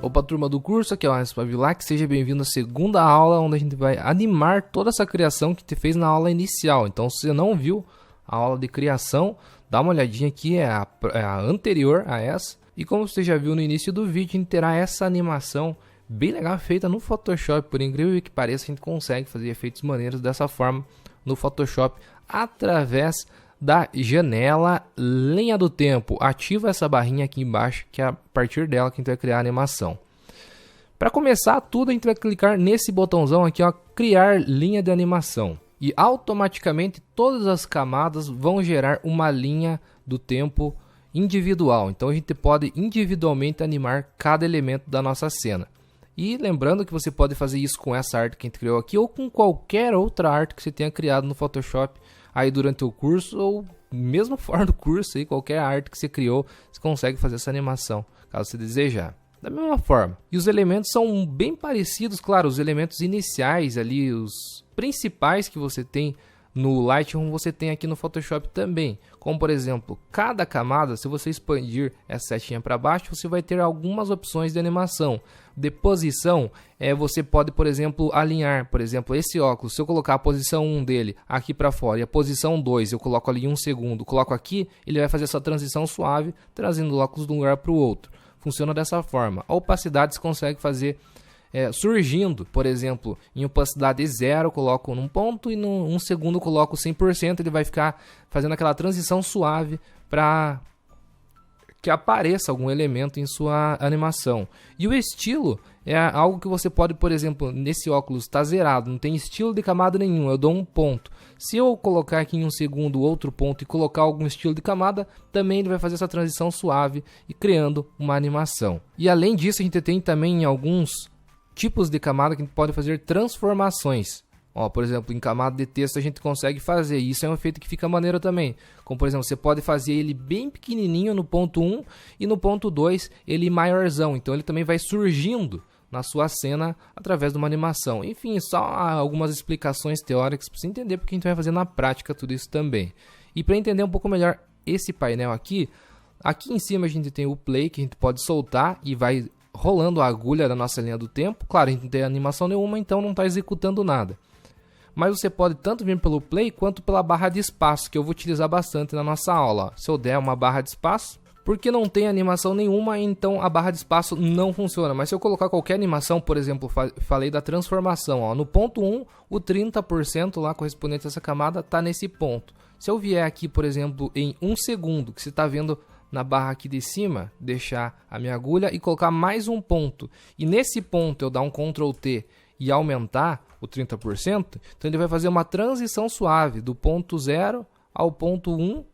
Opa, turma do curso, aqui é o Alisson Pavilac, seja bem-vindo à segunda aula, onde a gente vai animar toda essa criação que te fez na aula inicial. Então, se você não viu a aula de criação, dá uma olhadinha aqui, é a anterior a essa. E como você já viu no início do vídeo, a gente terá essa animação bem legal feita no Photoshop. Por incrível que pareça, a gente consegue fazer efeitos maneiros dessa forma no Photoshop através da janela linha do tempo. Ativa essa barrinha aqui embaixo, que é a partir dela que a gente vai criar a animação. Para começar tudo, a gente vai clicar nesse botãozão aqui, ó, criar linha de animação. E automaticamente todas as camadas vão gerar uma linha do tempo individual. Então a gente pode individualmente animar cada elemento da nossa cena. E lembrando que você pode fazer isso com essa arte que a gente criou aqui ou com qualquer outra arte que você tenha criado no Photoshop aí durante o curso, ou mesmo fora do curso, aí, qualquer arte que você criou, você consegue fazer essa animação, caso você desejar. Da mesma forma. E os elementos são bem parecidos, claro, os elementos iniciais ali, os principais que você tem no Lightroom, você tem aqui no Photoshop também. Como por exemplo, cada camada, se você expandir essa setinha para baixo, você vai ter algumas opções de animação. De posição, você pode, por exemplo, alinhar, por exemplo, esse óculos. Se eu colocar a posição 1 dele aqui para fora e a posição 2 eu coloco ali 1 segundo, coloco aqui, ele vai fazer essa transição suave, trazendo o óculos de um lugar para o outro. Funciona dessa forma. A opacidade você consegue fazer surgindo, por exemplo, em opacidade 0 eu coloco num ponto e no 1 segundo eu coloco 100%, ele vai ficar fazendo aquela transição suave para que apareça algum elemento em sua animação. E o estilo é algo que você pode, por exemplo, nesse óculos está zerado, não tem estilo de camada nenhum, eu dou um ponto. Se eu colocar aqui em 1 segundo outro ponto e colocar algum estilo de camada, também ele vai fazer essa transição suave e criando uma animação. E além disso, a gente tem também alguns tipos de camada que a gente pode fazer transformações. Ó, por exemplo, em camada de texto a gente consegue fazer, e isso é um efeito que fica maneiro também. Como por exemplo, você pode fazer ele bem pequenininho no ponto 1 e no ponto 2 ele maiorzão. Então ele também vai surgindo na sua cena através de uma animação. Enfim, só algumas explicações teóricas para você entender, porque a gente vai fazer na prática tudo isso também. E para entender um pouco melhor esse painel aqui em cima a gente tem o play, que a gente pode soltar e vai rolando a agulha da nossa linha do tempo. Claro, a gente não tem animação nenhuma, então não está executando nada. Mas você pode tanto vir pelo play quanto pela barra de espaço, que eu vou utilizar bastante na nossa aula. Se eu der uma barra de espaço, porque não tem animação nenhuma, então a barra de espaço não funciona. Mas se eu colocar qualquer animação, por exemplo, falei da transformação, ó, no ponto 1, o 30% lá correspondente a essa camada está nesse ponto. Se eu vier aqui, por exemplo, em 1 segundo, que você está vendo na barra aqui de cima, deixar a minha agulha e colocar mais um ponto. E nesse ponto eu dar um Ctrl T e aumentar o 30%, então ele vai fazer uma transição suave do ponto 0 ao ponto 1,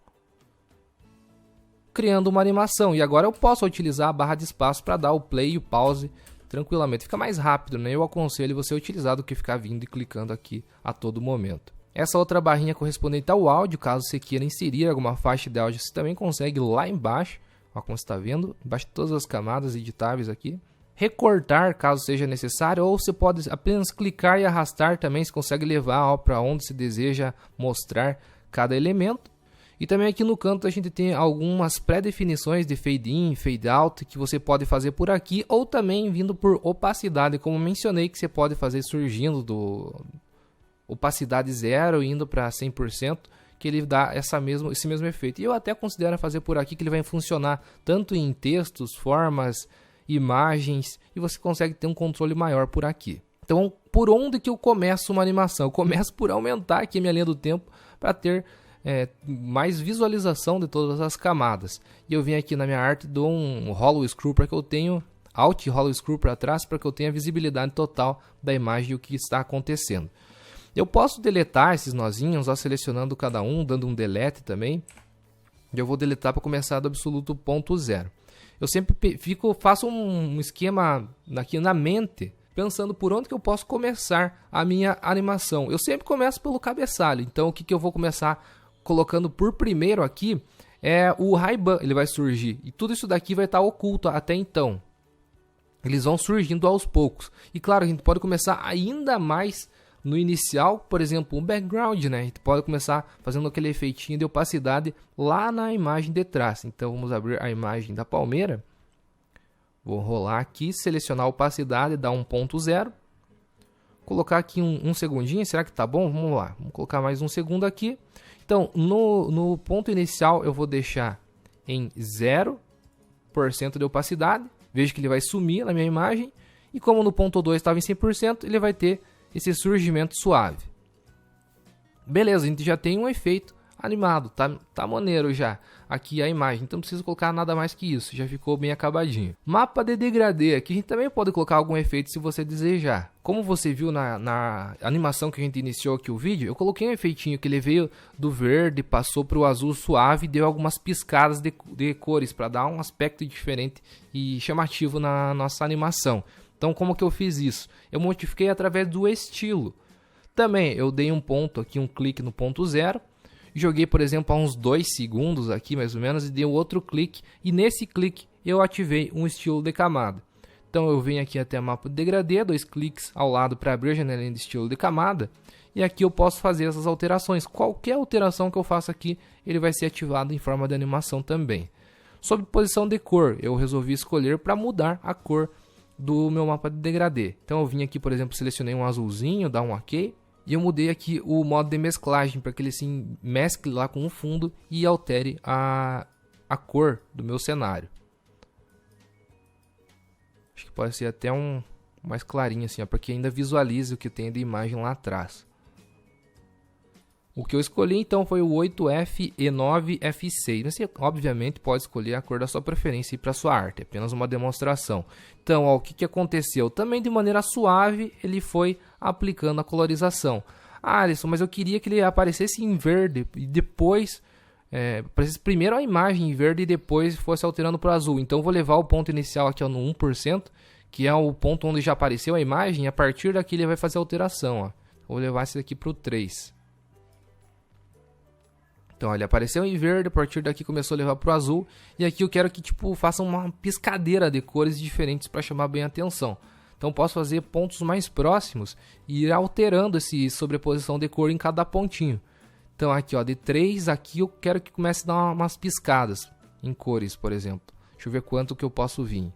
criando uma animação. E agora eu posso utilizar a barra de espaço para dar o play e o pause tranquilamente. Fica mais rápido, né? Eu aconselho você a utilizar do que ficar vindo e clicando aqui a todo momento. Essa outra barrinha correspondente ao áudio, caso você queira inserir alguma faixa de áudio, você também consegue lá embaixo, ó, como você está vendo, embaixo de todas as camadas editáveis aqui. Recortar, caso seja necessário, ou você pode apenas clicar e arrastar também, você consegue levar para onde se deseja mostrar cada elemento. E também aqui no canto a gente tem algumas pré-definições de fade in, fade out, que você pode fazer por aqui, ou também vindo por opacidade, como mencionei, que você pode fazer surgindo do opacidade 0 indo para 100%, que ele dá esse mesmo efeito. E eu até considero fazer por aqui, que ele vai funcionar tanto em textos, formas, imagens, e você consegue ter um controle maior por aqui. Então, por onde que eu começo uma animação? Eu começo por aumentar aqui a minha linha do tempo para ter mais visualização de todas as camadas. E eu vim aqui na minha arte, dou um hollow screw para que eu tenha alt hollow screw para trás, para que eu tenha visibilidade total da imagem e o que está acontecendo. Eu posso deletar esses nozinhos, ó, selecionando cada um, dando um delete também. E eu vou deletar para começar do absoluto ponto 0. Eu sempre faço um esquema aqui na mente, pensando por onde que eu posso começar a minha animação. Eu sempre começo pelo cabeçalho, então o que eu vou começar colocando por primeiro aqui é o Ray-Ban, ele vai surgir. E tudo isso daqui vai estar oculto até então. Eles vão surgindo aos poucos. E claro, a gente pode começar ainda mais no inicial, por exemplo, um background, né? A gente pode começar fazendo aquele efeitinho de opacidade lá na imagem de trás. Então vamos abrir a imagem da palmeira. Vou rolar aqui, selecionar a opacidade, dar 1.0. Colocar aqui um segundinho, será que tá bom? Vamos lá, vamos colocar mais um segundo aqui. Então, no ponto inicial eu vou deixar em 0% de opacidade. Veja que ele vai sumir na minha imagem. E como no ponto 2 estava em 100%, ele vai ter esse surgimento suave. Beleza, a gente já tem um efeito animado, tá maneiro já. Aqui a imagem, então não preciso colocar nada mais que isso, já ficou bem acabadinho. Mapa de degradê, aqui a gente também pode colocar algum efeito se você desejar. Como você viu na animação que a gente iniciou aqui o vídeo, eu coloquei um efeitinho que ele veio do verde, passou para o azul suave e deu algumas piscadas de cores para dar um aspecto diferente e chamativo na nossa animação. Então como que eu fiz isso? Eu modifiquei através do estilo. Também eu dei um ponto aqui, um clique no ponto 0. Joguei, por exemplo, há uns 2 segundos aqui, mais ou menos, e dei outro clique. E nesse clique eu ativei um estilo de camada. Então eu venho aqui até o mapa de degradê, 2 cliques ao lado para abrir a janelinha de estilo de camada. E aqui eu posso fazer essas alterações. Qualquer alteração que eu faça aqui, ele vai ser ativado em forma de animação também. Sobre posição de cor, eu resolvi escolher para mudar a cor do meu mapa de degradê. Então eu vim aqui, por exemplo, selecionei um azulzinho, dar um OK. E eu mudei aqui o modo de mesclagem para que ele se mescle lá com o fundo e altere a cor do meu cenário. Acho que pode ser até um mais clarinho assim, para que ainda visualize o que tem de imagem lá atrás. O que eu escolhi então foi o 8F-E9F6. Você obviamente pode escolher a cor da sua preferência para sua arte, é apenas uma demonstração. Então, ó, o que aconteceu? Também de maneira suave ele foi aplicando a colorização. Ah, Alisson, mas eu queria que ele aparecesse em verde e depois aparecesse primeiro a imagem em verde e depois fosse alterando para o azul. Então eu vou levar o ponto inicial aqui ó, no 1%, que é o ponto onde já apareceu a imagem, e a partir daqui ele vai fazer a alteração. Ó. Vou levar esse daqui para o 3%. Então, ele apareceu em verde, a partir daqui começou a levar para o azul. E aqui eu quero que tipo, faça uma piscadeira de cores diferentes para chamar bem a atenção. Então, posso fazer pontos mais próximos e ir alterando essa sobreposição de cor em cada pontinho. Então, aqui ó, de 3, aqui eu quero que comece a dar umas piscadas em cores, por exemplo. Deixa eu ver quanto que eu posso vir.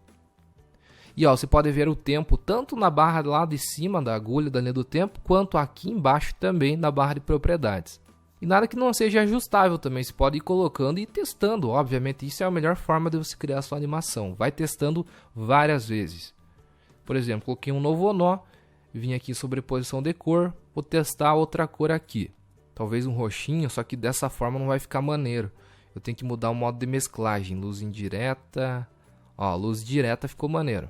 E ó, você pode ver o tempo tanto na barra lá de cima da agulha da linha do tempo, quanto aqui embaixo também na barra de propriedades. E nada que não seja ajustável também, você pode ir colocando e testando, obviamente isso é a melhor forma de você criar a sua animação, vai testando várias vezes. Por exemplo, coloquei um novo nó, vim aqui em sobreposição de cor, vou testar outra cor aqui, talvez um roxinho, só que dessa forma não vai ficar maneiro, eu tenho que mudar o modo de mesclagem, luz indireta, ó, luz direta ficou maneiro,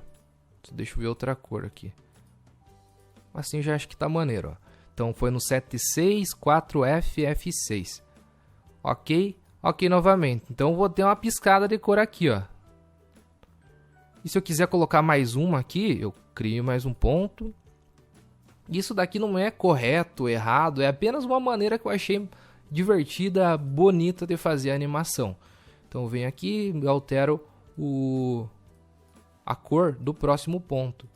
deixa eu ver outra cor aqui, assim eu já acho que tá maneiro, ó. Então foi no 7.6, 4F, F6. Ok? Ok novamente. Então eu vou ter uma piscada de cor aqui, ó. E se eu quiser colocar mais uma aqui, eu crio mais um ponto. Isso daqui não é correto, errado, é apenas uma maneira que eu achei divertida, bonita de fazer a animação. Então eu venho aqui e altero a cor do próximo ponto.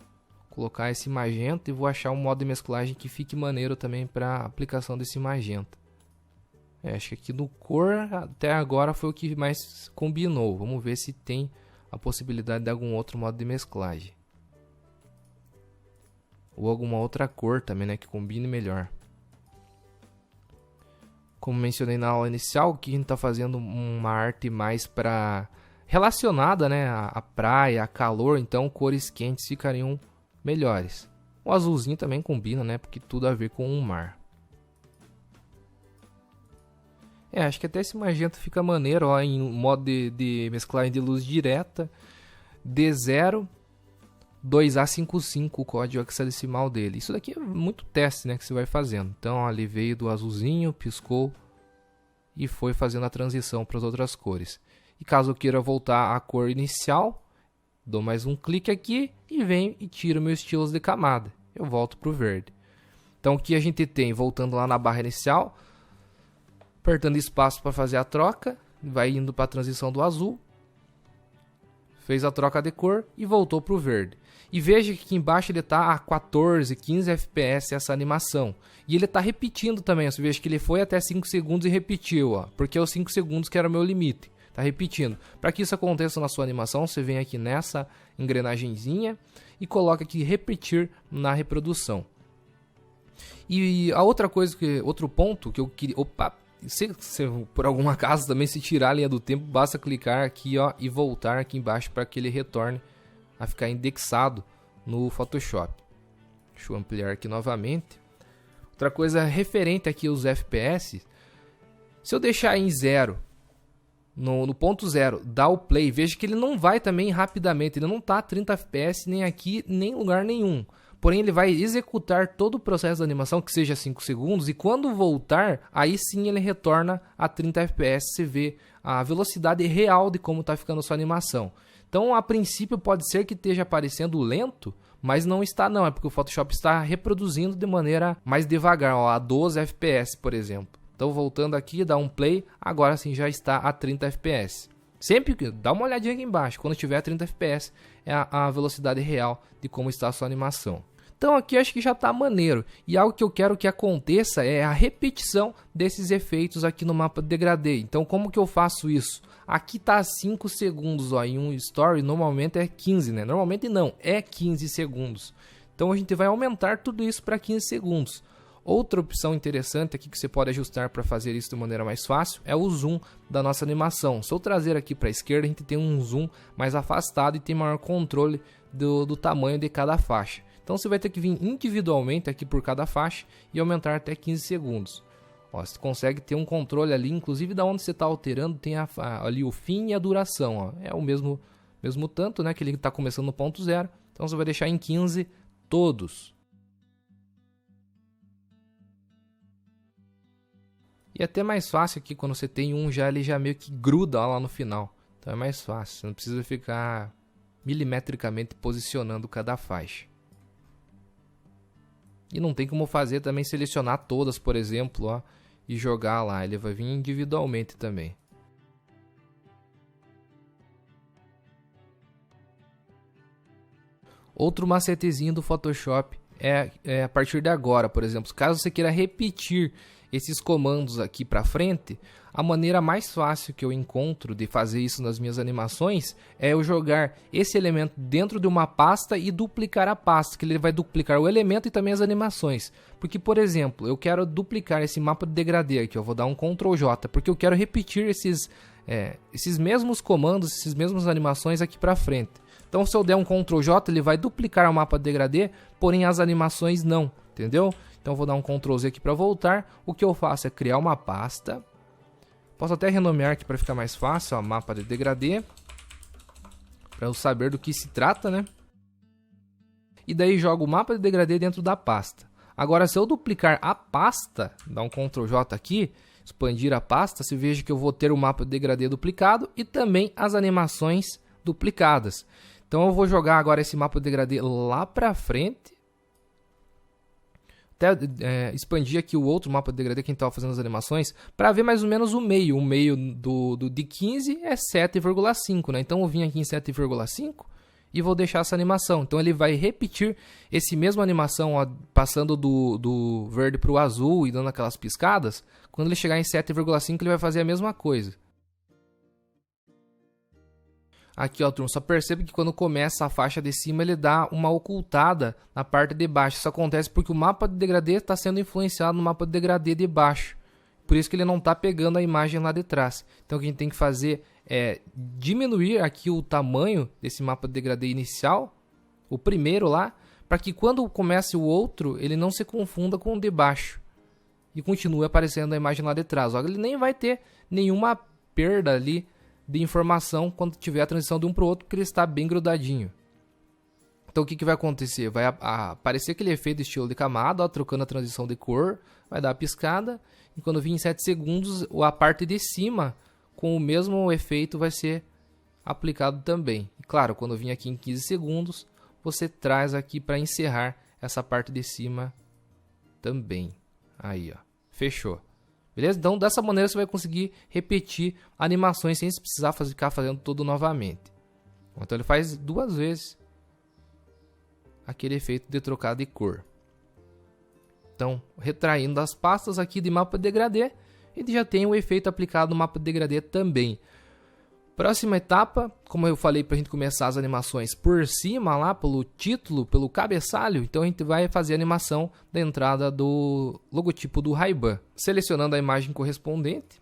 Colocar esse magenta e vou achar um modo de mesclagem que fique maneiro também para aplicação desse magenta. Acho que aqui no cor até agora foi o que mais combinou. Vamos ver se tem a possibilidade de algum outro modo de mesclagem. Ou alguma outra cor também, né, que combine melhor. Como mencionei na aula inicial, aqui a gente está fazendo uma arte mais para relacionada, né, à praia, a calor, então cores quentes ficariam melhores. O azulzinho também combina, né? Porque tudo a ver com o mar. Acho que até esse magenta fica maneiro, ó, em modo de mesclagem de luz direta. D0 2A55, o código hexadecimal dele. Isso daqui é muito teste, né? Que você vai fazendo. Então, ó, ele veio do azulzinho, piscou e foi fazendo a transição para as outras cores. E caso eu queira voltar à cor inicial, dou mais um clique aqui e venho e tiro meus estilos de camada. Eu volto para o verde. Então o que a gente tem, voltando lá na barra inicial, apertando espaço para fazer a troca, vai indo para a transição do azul, fez a troca de cor e voltou para o verde. E veja que aqui embaixo ele está a 14, 15 FPS essa animação. E ele está repetindo também, você veja que ele foi até 5 segundos e repetiu, ó, porque é os 5 segundos que era o meu limite. tá repetindo. Para que isso aconteça na sua animação, você vem aqui nessa engrenagemzinha e coloca aqui repetir na reprodução. E a outra coisa, outro ponto que eu queria... Opa! Se por algum acaso também se tirar a linha do tempo, basta clicar aqui, ó, e voltar aqui embaixo para que ele retorne a ficar indexado no Photoshop. Deixa eu ampliar aqui novamente. Outra coisa referente aqui aos FPS, se eu deixar em 0, no ponto 0, dar o play, veja que ele não vai também rapidamente, ele não está a 30 FPS nem aqui, nem em lugar nenhum. Porém, ele vai executar todo o processo da animação, que seja 5 segundos, e quando voltar, aí sim ele retorna a 30 FPS, você vê a velocidade real de como está ficando a sua animação. Então, a princípio, pode ser que esteja aparecendo lento, mas não está não, é porque o Photoshop está reproduzindo de maneira mais devagar, ó, a 12 FPS, por exemplo. Então, voltando aqui, dá um play, agora sim já está a 30 FPS. Sempre que dá uma olhadinha aqui embaixo, quando tiver 30 FPS, é a velocidade real de como está a sua animação. Então aqui acho que já está maneiro. E algo que eu quero que aconteça é a repetição desses efeitos aqui no mapa de degradê. Então como que eu faço isso? Aqui está 5 segundos, ó, em um story normalmente é 15, né? Normalmente não, é 15 segundos. Então a gente vai aumentar tudo isso para 15 segundos. Outra opção interessante aqui que você pode ajustar para fazer isso de maneira mais fácil é o zoom da nossa animação. Se eu trazer aqui para a esquerda, a gente tem um zoom mais afastado e tem maior controle do tamanho de cada faixa. Então você vai ter que vir individualmente aqui por cada faixa e aumentar até 15 segundos. Ó, você consegue ter um controle ali, inclusive da onde você está alterando, tem ali o fim e a duração. Ó. É o mesmo tanto, né, que ele está começando no ponto 0. Então você vai deixar em 15 todos. E até mais fácil aqui quando você tem um já, ele já meio que gruda lá no final. Então é mais fácil, você não precisa ficar milimetricamente posicionando cada faixa. E não tem como fazer também selecionar todas, por exemplo, ó, e jogar lá. Ele vai vir individualmente também. Outro macetezinho do Photoshop é a partir de agora, por exemplo, caso você queira repetir esses comandos aqui para frente, a maneira mais fácil que eu encontro de fazer isso nas minhas animações é eu jogar esse elemento dentro de uma pasta e duplicar a pasta, que ele vai duplicar o elemento e também as animações. Porque, por exemplo, eu quero duplicar esse mapa de degradê aqui, eu vou dar um Ctrl J, porque eu quero repetir esses mesmos comandos, essas mesmas animações aqui para frente. Então, se eu der um Ctrl J, ele vai duplicar o mapa de degradê, porém as animações não, entendeu? Então, eu vou dar um Ctrl Z aqui para voltar. O que eu faço é criar uma pasta. Posso até renomear aqui para ficar mais fácil, ó, mapa de degradê, para eu saber do que se trata, né? E daí jogo o mapa de degradê dentro da pasta. Agora, se eu duplicar a pasta, dar um Ctrl J aqui, expandir a pasta, você veja que eu vou ter o mapa de degradê duplicado e também as animações duplicadas. Então eu vou jogar agora esse mapa de degradê lá para frente. Até expandir aqui o outro mapa de degradê que a gente estava fazendo as animações para ver mais ou menos o meio. O meio de 15 é 7,5, né? Então eu vim aqui em 7,5 e vou deixar essa animação. Então ele vai repetir esse mesmo animação, ó, passando do verde para o azul e dando aquelas piscadas. Quando ele chegar em 7,5 ele vai fazer a mesma coisa. Aqui, ó, turma, só percebe que quando começa a faixa de cima, ele dá uma ocultada na parte de baixo. Isso acontece porque o mapa de degradê está sendo influenciado no mapa de degradê de baixo. Por isso que ele não está pegando a imagem lá de trás. Então, o que a gente tem que fazer é diminuir aqui o tamanho desse mapa de degradê inicial, o primeiro lá, para que quando comece o outro, ele não se confunda com o de baixo. E continue aparecendo a imagem lá de trás. Ó, ele nem vai ter nenhuma perda ali de informação quando tiver a transição de um para o outro, porque ele está bem grudadinho. Então o que vai acontecer? Vai aparecer aquele efeito de estilo de camada, ó, trocando a transição de cor, vai dar a piscada, e quando vir em 7 segundos, a parte de cima, com o mesmo efeito, vai ser aplicado também. E claro, quando vir aqui em 15 segundos, você traz aqui para encerrar essa parte de cima também. Aí, ó, fechou. Beleza? Então, dessa maneira você vai conseguir repetir animações sem precisar ficar fazendo tudo novamente. Então, ele faz 2 vezes aquele efeito de trocar de cor. Então, retraindo as pastas aqui de mapa de degradê, ele já tem o efeito aplicado no mapa de degradê também. Próxima etapa, como eu falei para a gente começar as animações por cima lá, pelo título, pelo cabeçalho, então a gente vai fazer a animação da entrada do logotipo do Ray-Ban. Selecionando a imagem correspondente,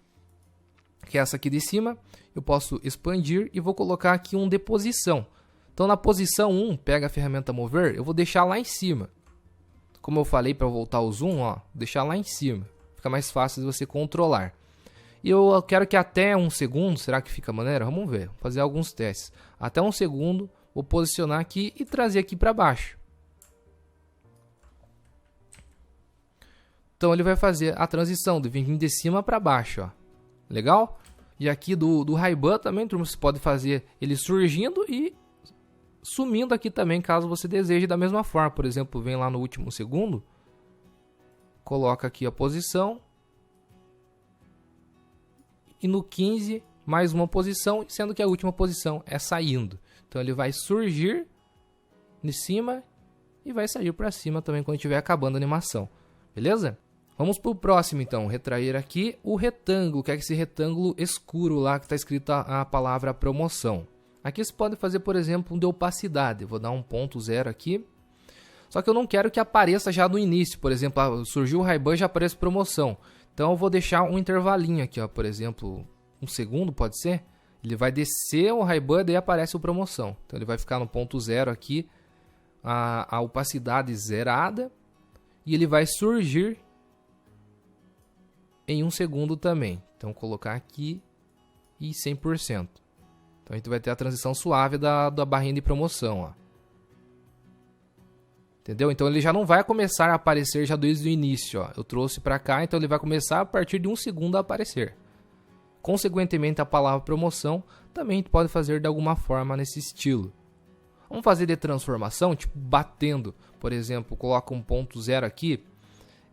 que é essa aqui de cima, eu posso expandir e vou colocar aqui um deposição. Então na posição 1, pega a ferramenta mover, eu vou deixar lá em cima. Como eu falei para voltar o zoom, ó, deixar lá em cima. Fica mais fácil de você controlar. E eu quero que até 1 segundo, será que fica maneiro? Vamos ver, vou fazer alguns testes. Até 1 segundo, vou posicionar aqui e trazer aqui para baixo. Então ele vai fazer a transição de vir de cima para baixo, ó. Legal? E aqui do Ray-Ban também, turma, você pode fazer ele surgindo e sumindo aqui também, caso você deseje da mesma forma. Por exemplo, vem lá no último segundo, coloca aqui a posição. E no 15, mais uma posição, sendo que a última posição é saindo. Então ele vai surgir de cima e vai sair para cima também quando estiver acabando a animação. Beleza? Vamos para o próximo então, retrair aqui o retângulo, que é esse retângulo escuro lá que está escrito a palavra promoção. Aqui você pode fazer, por exemplo, um de opacidade. Eu vou dar um 1.0 aqui. Só que eu não quero que apareça já no início. Por exemplo, surgiu o Ray-Ban, já aparece promoção. Então eu vou deixar um intervalinho aqui, ó, por exemplo, 1 segundo pode ser? Ele vai descer o Ray-Ban e daí aparece o promoção. Então ele vai ficar no 0 aqui, a opacidade zerada. E ele vai surgir em 1 segundo também. Então colocar aqui e 100%. Então a gente vai ter a transição suave da barrinha de promoção, ó. Entendeu? Então ele já não vai começar a aparecer já desde o início, ó. Eu trouxe para cá, então ele vai começar a partir de 1 segundo a aparecer. Consequentemente, a palavra promoção também pode fazer de alguma forma nesse estilo. Vamos fazer de transformação, tipo batendo. Por exemplo, coloca um 0 aqui.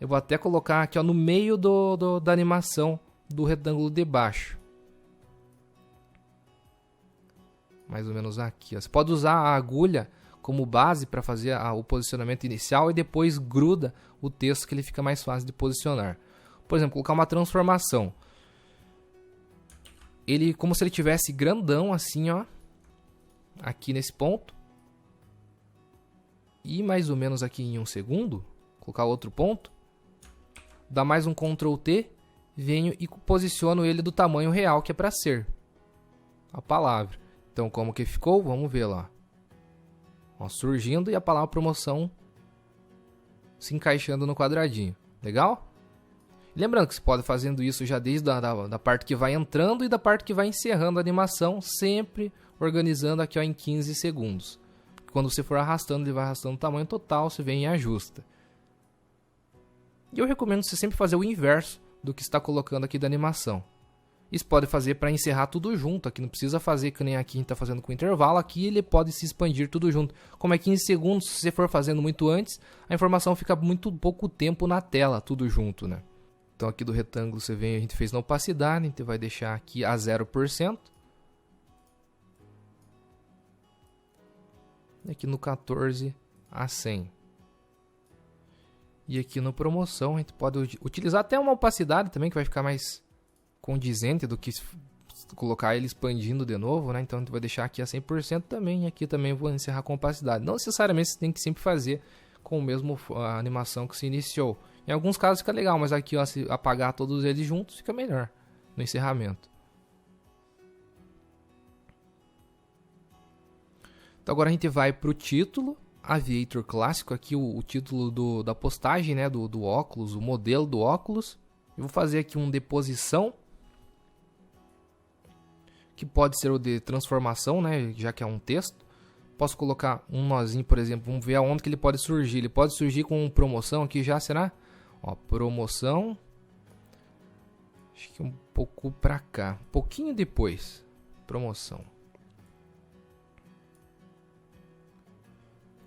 Eu vou até colocar aqui, ó, no meio da animação do retângulo de baixo. Mais ou menos aqui, ó. Você pode usar a agulha como base para fazer o posicionamento inicial e depois gruda o texto que ele fica mais fácil de posicionar. Por exemplo, colocar uma transformação. Ele como se ele tivesse grandão assim, ó, aqui nesse ponto. E mais ou menos aqui em 1 segundo, colocar outro ponto. Dá mais um Ctrl T, venho e posiciono ele do tamanho real que é para ser a palavra. Então, como que ficou? Vamos ver lá. Ó, surgindo e a palavra promoção se encaixando no quadradinho. Legal? Lembrando que você pode fazendo isso já desde da parte que vai entrando e da parte que vai encerrando a animação, sempre organizando aqui, ó, em 15 segundos. Quando você for arrastando, ele vai arrastando o tamanho total, você vem e ajusta. E eu recomendo você sempre fazer o inverso do que está colocando aqui da animação. Isso pode fazer para encerrar tudo junto. Aqui não precisa fazer que nem aqui a gente está fazendo com intervalo. Aqui ele pode se expandir tudo junto. Como é 15 segundos, se você for fazendo muito antes, a informação fica muito pouco tempo na tela, tudo junto, né? Então aqui do retângulo você vem, a gente fez na opacidade, a gente vai deixar aqui a 0%. E aqui no 14 a 100. E aqui no promoção a gente pode utilizar até uma opacidade também, que vai ficar mais condizente do que colocar ele expandindo de novo, né? Então a gente vai deixar aqui a 100% também, e aqui também vou encerrar com opacidade. Não necessariamente você tem que sempre fazer com o mesmo a animação que se iniciou. Em alguns casos fica legal, mas aqui, ó, se apagar todos eles juntos fica melhor no encerramento. Então agora a gente vai para o título, Aviator clássico, aqui o título da postagem, né, do óculos, o modelo do óculos. Eu vou fazer aqui um deposição, que pode ser o de transformação, né, já que é um texto. Posso colocar um nozinho, por exemplo, vamos ver aonde que ele pode surgir. Ele pode surgir com promoção aqui já, será? Ó, promoção. Acho que um pouco para cá, um pouquinho depois. Promoção.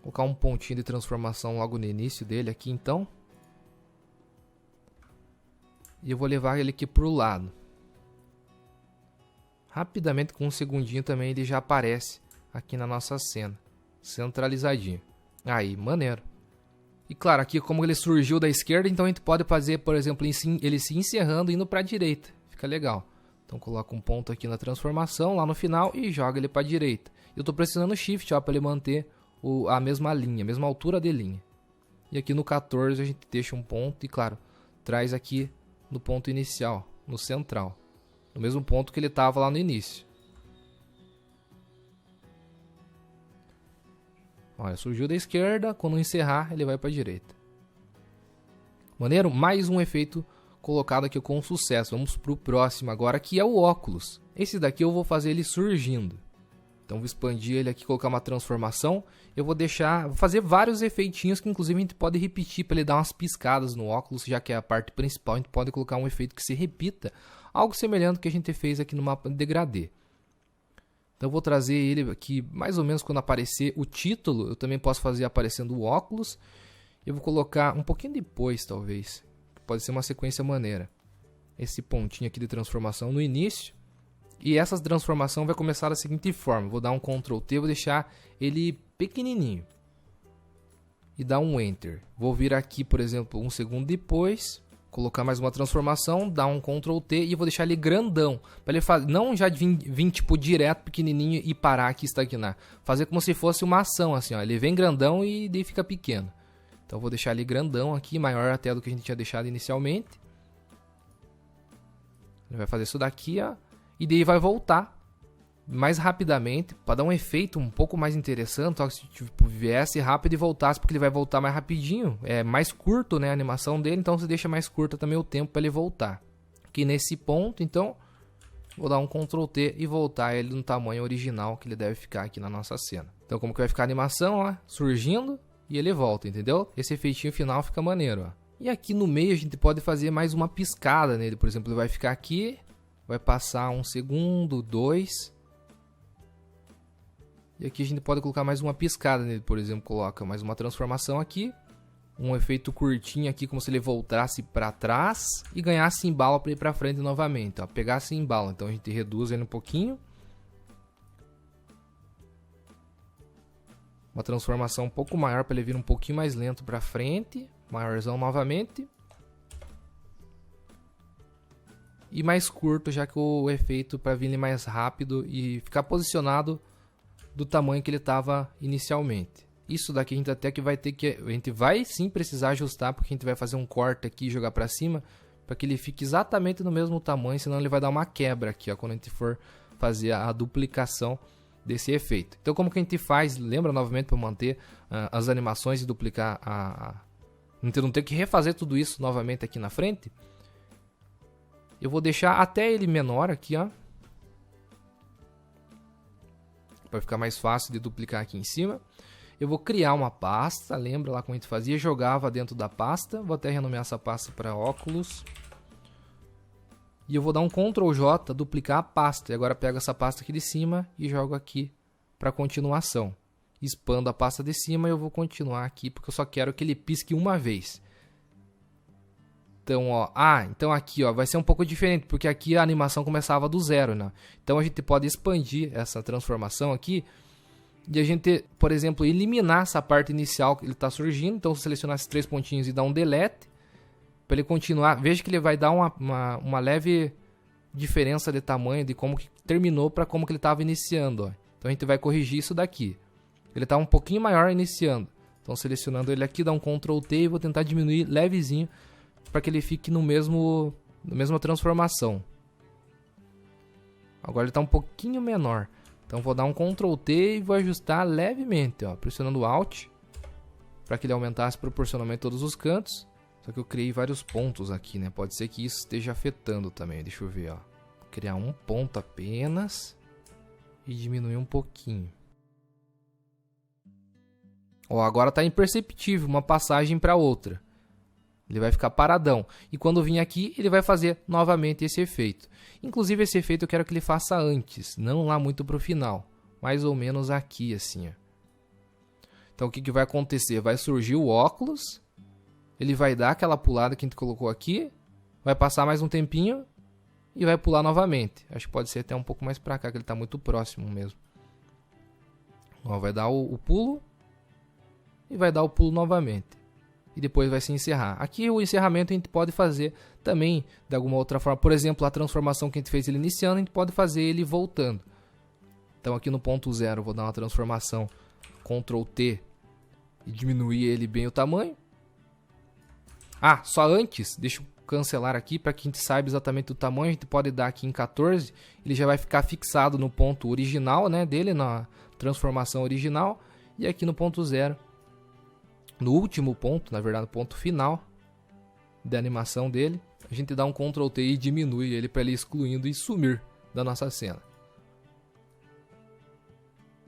Vou colocar um pontinho de transformação logo no início dele aqui, então. E eu vou levar ele aqui pro lado. Rapidamente, com um segundinho também, ele já aparece aqui na nossa cena, centralizadinho. Aí, maneiro. E claro, aqui como ele surgiu da esquerda, então a gente pode fazer, por exemplo, ele se encerrando e indo para a direita. Fica legal. Então coloca um ponto aqui na transformação, lá no final, e joga ele para a direita. Eu estou pressionando Shift para ele manter a mesma linha, a mesma altura de linha. E aqui no 14 a gente deixa um ponto e, claro, traz aqui no ponto inicial, no central. No mesmo ponto que ele estava lá no início. Olha, surgiu da esquerda, quando encerrar ele vai para a direita. Maneiro? Mais um efeito colocado aqui com sucesso. Vamos para o próximo agora, que é o óculos. Esse daqui eu vou fazer ele surgindo. Então vou expandir ele aqui, colocar uma transformação. Eu vou fazer vários efeitinhos que inclusive a gente pode repetir para ele dar umas piscadas no óculos, já que é a parte principal. A gente pode colocar um efeito que se repita, algo semelhante ao que a gente fez aqui no mapa de degradê. Então eu vou trazer ele aqui mais ou menos quando aparecer o título. Eu também posso fazer aparecendo o óculos. Eu vou colocar um pouquinho depois, talvez. Pode ser uma sequência maneira. Esse pontinho aqui de transformação no início. E essa transformação vai começar da seguinte forma. Vou dar um Ctrl T, vou deixar ele pequenininho. E dar um Enter. Vou vir aqui, por exemplo, um segundo depois. Colocar mais uma transformação, dar um Ctrl T e vou deixar ele grandão. Para ele fazer, não já vir tipo direto pequenininho e parar aqui e estagnar. Fazer como se fosse uma ação assim, ó. Ele vem grandão e daí fica pequeno. Então vou deixar ele grandão aqui, maior até do que a gente tinha deixado inicialmente. Ele vai fazer isso daqui, ó. E daí vai voltar mais rapidamente, para dar um efeito um pouco mais interessante, ó, se tipo, viesse rápido e voltasse, porque ele vai voltar mais rapidinho. É mais curto, né, a animação dele, então você deixa mais curta também o tempo para ele voltar. Aqui nesse ponto, então, vou dar um Ctrl T e voltar ele no tamanho original que ele deve ficar aqui na nossa cena. Então como que vai ficar a animação, ó, surgindo e ele volta, entendeu? Esse efeitinho final fica maneiro, ó. E aqui no meio a gente pode fazer mais uma piscada nele, por exemplo, ele vai ficar aqui, vai passar um segundo, 2. E aqui a gente pode colocar mais uma piscada nele, por exemplo, coloca mais uma transformação aqui. Um efeito curtinho aqui, como se ele voltasse para trás e ganhasse embalo para ir para frente novamente. Ó, pegasse embalo, então a gente reduz ele um pouquinho. Uma transformação um pouco maior para ele vir um pouquinho mais lento para frente. Maiorzão novamente. E mais curto, já que o efeito para vir mais rápido e ficar posicionado do tamanho que ele estava inicialmente. Isso daqui a gente até que vai ter que... A gente vai sim precisar ajustar, porque a gente vai fazer um corte aqui e jogar para cima, para que ele fique exatamente no mesmo tamanho, senão ele vai dar uma quebra aqui, ó, quando a gente for fazer a duplicação desse efeito. Então como que a gente faz? Lembra novamente para manter as animações e duplicar não ter que refazer tudo isso novamente aqui na frente. Eu vou deixar até ele menor aqui, ó, para ficar mais fácil de duplicar aqui em cima. Eu vou criar uma pasta, lembra lá como a gente fazia? Jogava dentro da pasta. Vou até renomear essa pasta para óculos. E eu vou dar um Ctrl J, duplicar a pasta. E agora pego essa pasta aqui de cima e jogo aqui para continuação. Expando a pasta de cima e eu vou continuar aqui, porque eu só quero que ele pisque uma vez. Então, ó, então aqui, ó, vai ser um pouco diferente, porque aqui a animação começava do zero, né? Então a gente pode expandir essa transformação aqui e a gente, por exemplo, eliminar essa parte inicial que ele está surgindo. Então, selecionar esses 3 pontinhos e dar um delete para ele continuar. Veja que ele vai dar uma leve diferença de tamanho de como que terminou para como que ele estava iniciando, ó. Então a gente vai corrigir isso daqui. Ele está um pouquinho maior iniciando. Então, selecionando ele aqui, dá um Ctrl T e vou tentar diminuir levezinho, para que ele fique na mesma transformação. Agora ele está um pouquinho menor. Então vou dar um Ctrl T e vou ajustar levemente, ó, pressionando Alt, para que ele aumentasse proporcionalmente todos os cantos. Só que eu criei vários pontos aqui, né? Pode ser que isso esteja afetando também. Deixa eu ver, ó. Vou criar um ponto apenas e diminuir um pouquinho. Ó, agora está imperceptível uma passagem para outra. Ele vai ficar paradão. E quando vir aqui, ele vai fazer novamente esse efeito. Inclusive, esse efeito eu quero que ele faça antes, não lá muito para o final. Mais ou menos aqui, assim, ó. Então, o que vai acontecer? Vai surgir o óculos. Ele vai dar aquela pulada que a gente colocou aqui. Vai passar mais um tempinho. E vai pular novamente. Acho que pode ser até um pouco mais para cá, que ele está muito próximo mesmo. Ó, vai dar o pulo. E vai dar o pulo novamente. e depois vai se encerrar. Aqui o encerramento a gente pode fazer também de alguma outra forma. Por exemplo, a transformação que a gente fez ele iniciando, a gente pode fazer ele voltando. Então aqui no ponto 0 eu vou dar uma transformação Ctrl T e diminuir ele bem o tamanho. Ah, só antes, deixa eu cancelar aqui para que a gente saiba exatamente o tamanho. A gente pode dar aqui em 14, ele já vai ficar fixado no ponto original, né, dele, na transformação original. E aqui no ponto 0, no último ponto, na verdade, o ponto final da animação dele, a gente dá um Ctrl T e diminui ele para ele excluindo e sumir da nossa cena.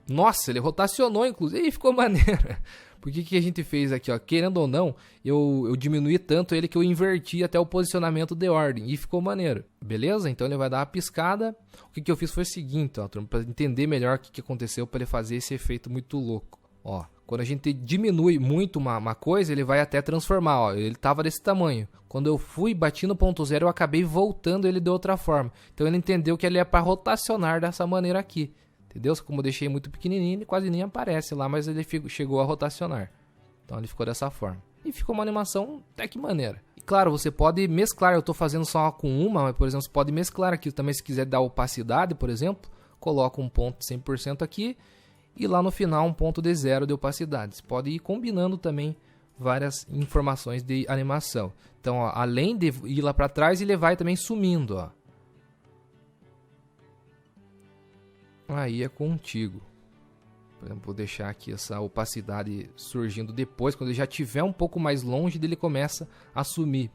Nossa, ele rotacionou, inclusive, e ficou maneiro. Porque que a gente fez aqui, ó? Querendo ou não, eu diminuí tanto ele que eu inverti até o posicionamento de ordem. E ficou maneiro. Beleza? Então ele vai dar uma piscada. O que eu fiz foi o seguinte, ó, para entender melhor o que aconteceu para ele fazer esse efeito muito louco. Ó, quando a gente diminui muito uma coisa, ele vai até transformar. Ó, ele estava desse tamanho. Quando eu fui, bati no ponto 0, eu acabei voltando ele de outra forma. Então ele entendeu que ele é para rotacionar dessa maneira aqui. Entendeu? Como eu deixei muito pequenininho, ele quase nem aparece lá, mas ele chegou a rotacionar. Então ele ficou dessa forma. E ficou uma animação até que maneira. E claro, você pode mesclar, eu estou fazendo só com uma, mas por exemplo, você pode mesclar aqui também se quiser dar opacidade, por exemplo. Coloca um ponto 100% aqui e lá no final um ponto de 0 de opacidade. Você pode ir combinando também várias informações de animação. Então, ó, além de ir lá para trás, ele vai também sumindo, ó. Aí é contigo. Por exemplo, vou deixar aqui essa opacidade surgindo depois. Quando ele já estiver um pouco mais longe dele, começa a sumir.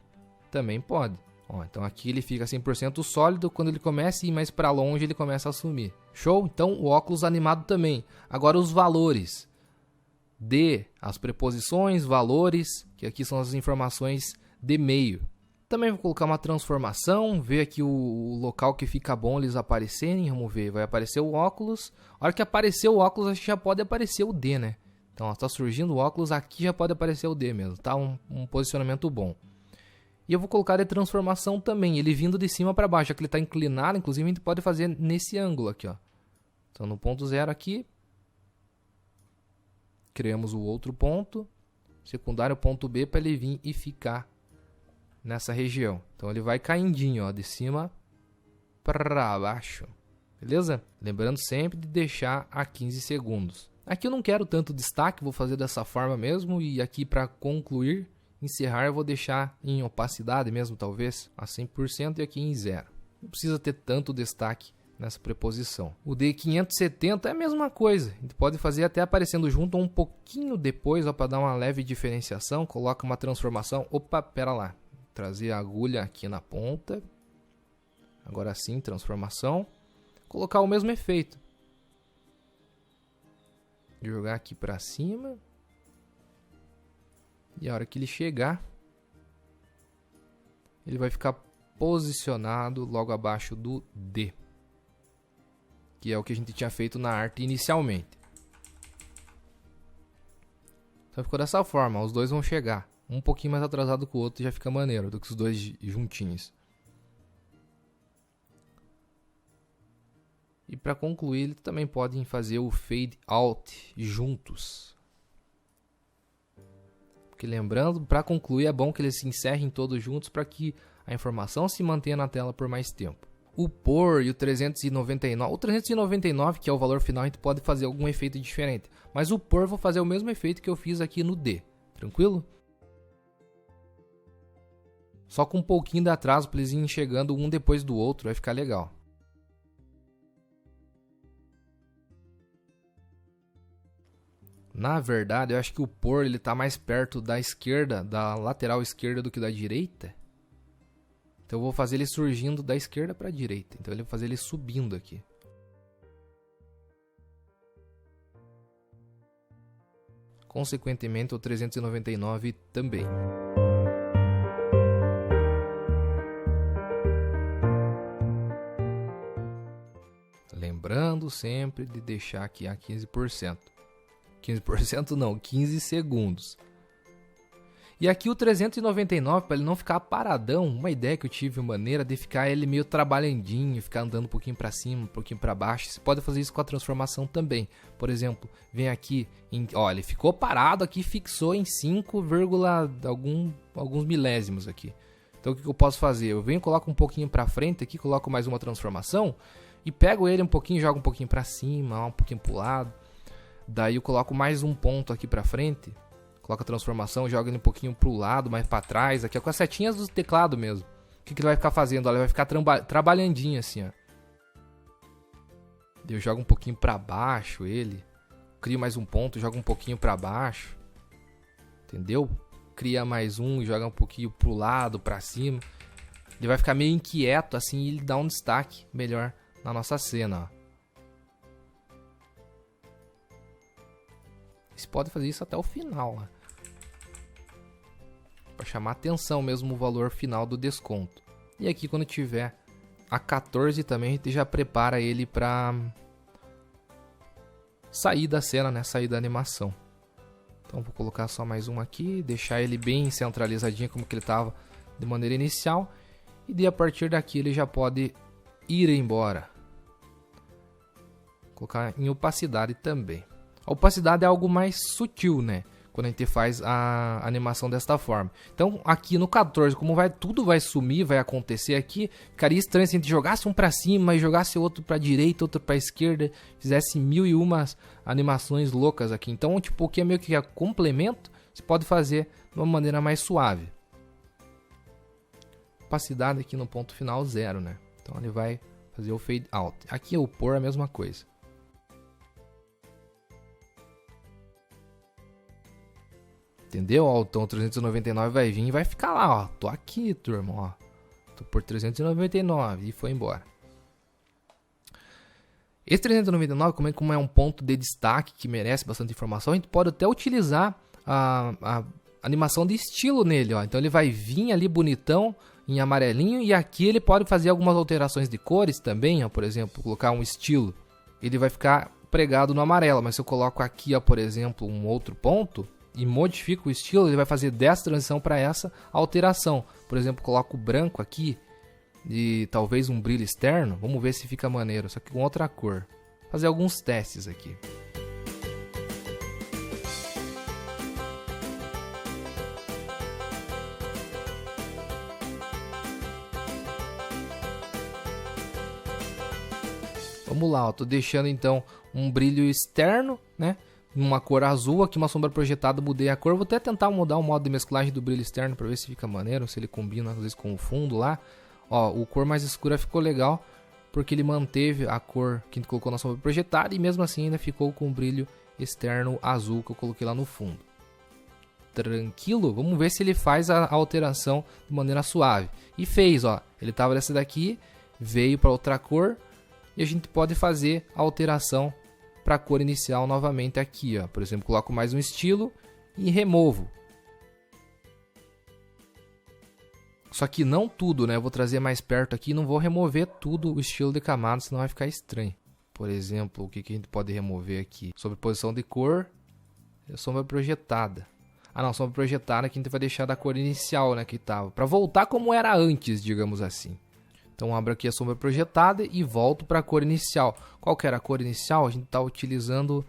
Também pode. Ó, então aqui ele fica 100% sólido. Quando ele começa a ir mais para longe, ele começa a sumir. Show? Então o óculos animado também. Agora os valores. As preposições, valores, que aqui são as informações de meio. Também vou colocar uma transformação, ver aqui o local que fica bom eles aparecerem. Vamos ver, vai aparecer o óculos. A hora que aparecer o óculos, acho que já pode aparecer o D, né? Então, está surgindo o óculos, aqui já pode aparecer o D mesmo, tá? Um posicionamento bom. E eu vou colocar de transformação também, ele vindo de cima para baixo, já que ele está inclinado, inclusive a gente pode fazer nesse ângulo aqui, ó. Então, no ponto 0 aqui, criamos o outro ponto, secundário ponto B, para ele vir e ficar nessa região. Então ele vai caindinho, ó, de cima para baixo. Beleza? Lembrando sempre de deixar a 15 segundos. Aqui eu não quero tanto destaque, vou fazer dessa forma mesmo. E aqui para concluir, encerrar, eu vou deixar em opacidade mesmo, talvez, a 100% e aqui em 0. Não precisa ter tanto destaque nessa preposição. O D570 é a mesma coisa. A gente pode fazer até aparecendo junto ou um pouquinho depois, para dar uma leve diferenciação. Coloca uma transformação. Opa, pera lá. Trazer a agulha aqui na ponta. Agora sim, transformação. Colocar o mesmo efeito. Jogar aqui para cima. E a hora que ele chegar, ele vai ficar posicionado logo abaixo do D. Que é o que a gente tinha feito na arte inicialmente. Então ficou dessa forma, os dois vão chegar. Um pouquinho mais atrasado que o outro, já fica maneiro do que os dois juntinhos. E para concluir, eles também podem fazer o fade out juntos. Porque lembrando, para concluir é bom que eles se encerrem todos juntos para que a informação se mantenha na tela por mais tempo. O por e o 399, o 399 que é o valor final, a gente pode fazer algum efeito diferente. Mas o por vou fazer o mesmo efeito que eu fiz aqui no D, tranquilo? Só com um pouquinho de atraso para eles irem chegando um depois do outro, vai ficar legal. Na verdade, eu acho que o por ele tá mais perto da esquerda, da lateral esquerda do que da direita. Então eu vou fazer ele surgindo da esquerda para a direita. Então eu vou fazer ele subindo aqui. Consequentemente, o 399 também. Lembrando sempre de deixar aqui a 15%. 15% não, 15 segundos. E aqui o 399, para ele não ficar paradão, uma ideia que eu tive, uma maneira de ficar ele meio trabalhandinho, ficar andando um pouquinho para cima, um pouquinho para baixo. Você pode fazer isso com a transformação também. Por exemplo, vem aqui, ó, ele ficou parado aqui, fixou em 5, alguns milésimos aqui. Então o que eu posso fazer? Eu venho, coloco um pouquinho para frente aqui, coloco mais uma transformação e pego ele um pouquinho, jogo um pouquinho para cima, um pouquinho para o lado. Daí eu coloco mais um ponto aqui para frente. Coloca a transformação, joga ele um pouquinho pro lado, mais para trás. Aqui é com as setinhas do teclado mesmo. O que ele vai ficar fazendo? Ele vai ficar trabalhandinho assim, ó. Eu jogo um pouquinho para baixo ele. Crio mais um ponto, joga um pouquinho para baixo. Entendeu? Cria mais um e joga um pouquinho pro lado, para cima. Ele vai ficar meio inquieto assim e ele dá um destaque melhor na nossa cena, ó. Você pode fazer isso até o final, ó. Para chamar atenção mesmo o valor final do desconto. E aqui quando tiver a 14 também a gente já prepara ele para sair da cena, né? Sair da animação. Então vou colocar só mais um aqui, deixar ele bem centralizadinho como que ele estava de maneira inicial. E daí a partir daqui ele já pode ir embora. Vou colocar em opacidade também. A opacidade é algo mais sutil, né? Quando a gente faz a animação desta forma. Então, aqui no 14, como tudo vai sumir, vai acontecer aqui, ficaria estranho se a gente jogasse um para cima e jogasse outro para direita, outro para esquerda, fizesse 1001 animações loucas aqui. Então, tipo, o que é meio que complemento, você pode fazer de uma maneira mais suave. Opacidade aqui no ponto final 0, né? Então, ele vai fazer o fade out. Aqui o pôr é a mesma coisa. Entendeu? Ó, o tom 399 vai vir e vai ficar lá, ó. Tô aqui, turma, ó. Tô por 399 e foi embora. Esse 399, como é um ponto de destaque que merece bastante informação, a gente pode até utilizar a animação de estilo nele, ó. Então ele vai vir ali bonitão, em amarelinho, e aqui ele pode fazer algumas alterações de cores também, ó. Por exemplo, colocar um estilo. Ele vai ficar pregado no amarelo, mas se eu coloco aqui, ó, por exemplo, um outro ponto e modifico o estilo, ele vai fazer dessa transição para essa alteração. Por exemplo, coloco o branco aqui e talvez um brilho externo. Vamos ver se fica maneiro, só que com outra cor. Fazer alguns testes aqui. Vamos lá, tô deixando então um brilho externo, né? Uma cor azul, aqui uma sombra projetada, mudei a cor. Vou até tentar mudar o modo de mesclagem do brilho externo para ver se fica maneiro, se ele combina às vezes com o fundo lá. Ó, o cor mais escura ficou legal, porque ele manteve a cor que a gente colocou na sombra projetada e mesmo assim ainda ficou com o brilho externo azul que eu coloquei lá no fundo. Tranquilo? Vamos ver se ele faz a alteração de maneira suave. E fez, ó. Ele estava dessa daqui, veio para outra cor e a gente pode fazer a alteração para a cor inicial novamente aqui, ó. Por exemplo, coloco mais um estilo e removo. Só que não tudo, né? Eu vou trazer mais perto aqui, não vou remover tudo o estilo de camada, senão vai ficar estranho. Por exemplo, o que a gente pode remover aqui? Sobreposição de cor e sombra projetada. Ah não, sombra projetada que a gente vai deixar da cor inicial, né, que tava. Para voltar como era antes, digamos assim. Então abro aqui a sombra projetada e volto para a cor inicial. Qual que era a cor inicial? A gente está utilizando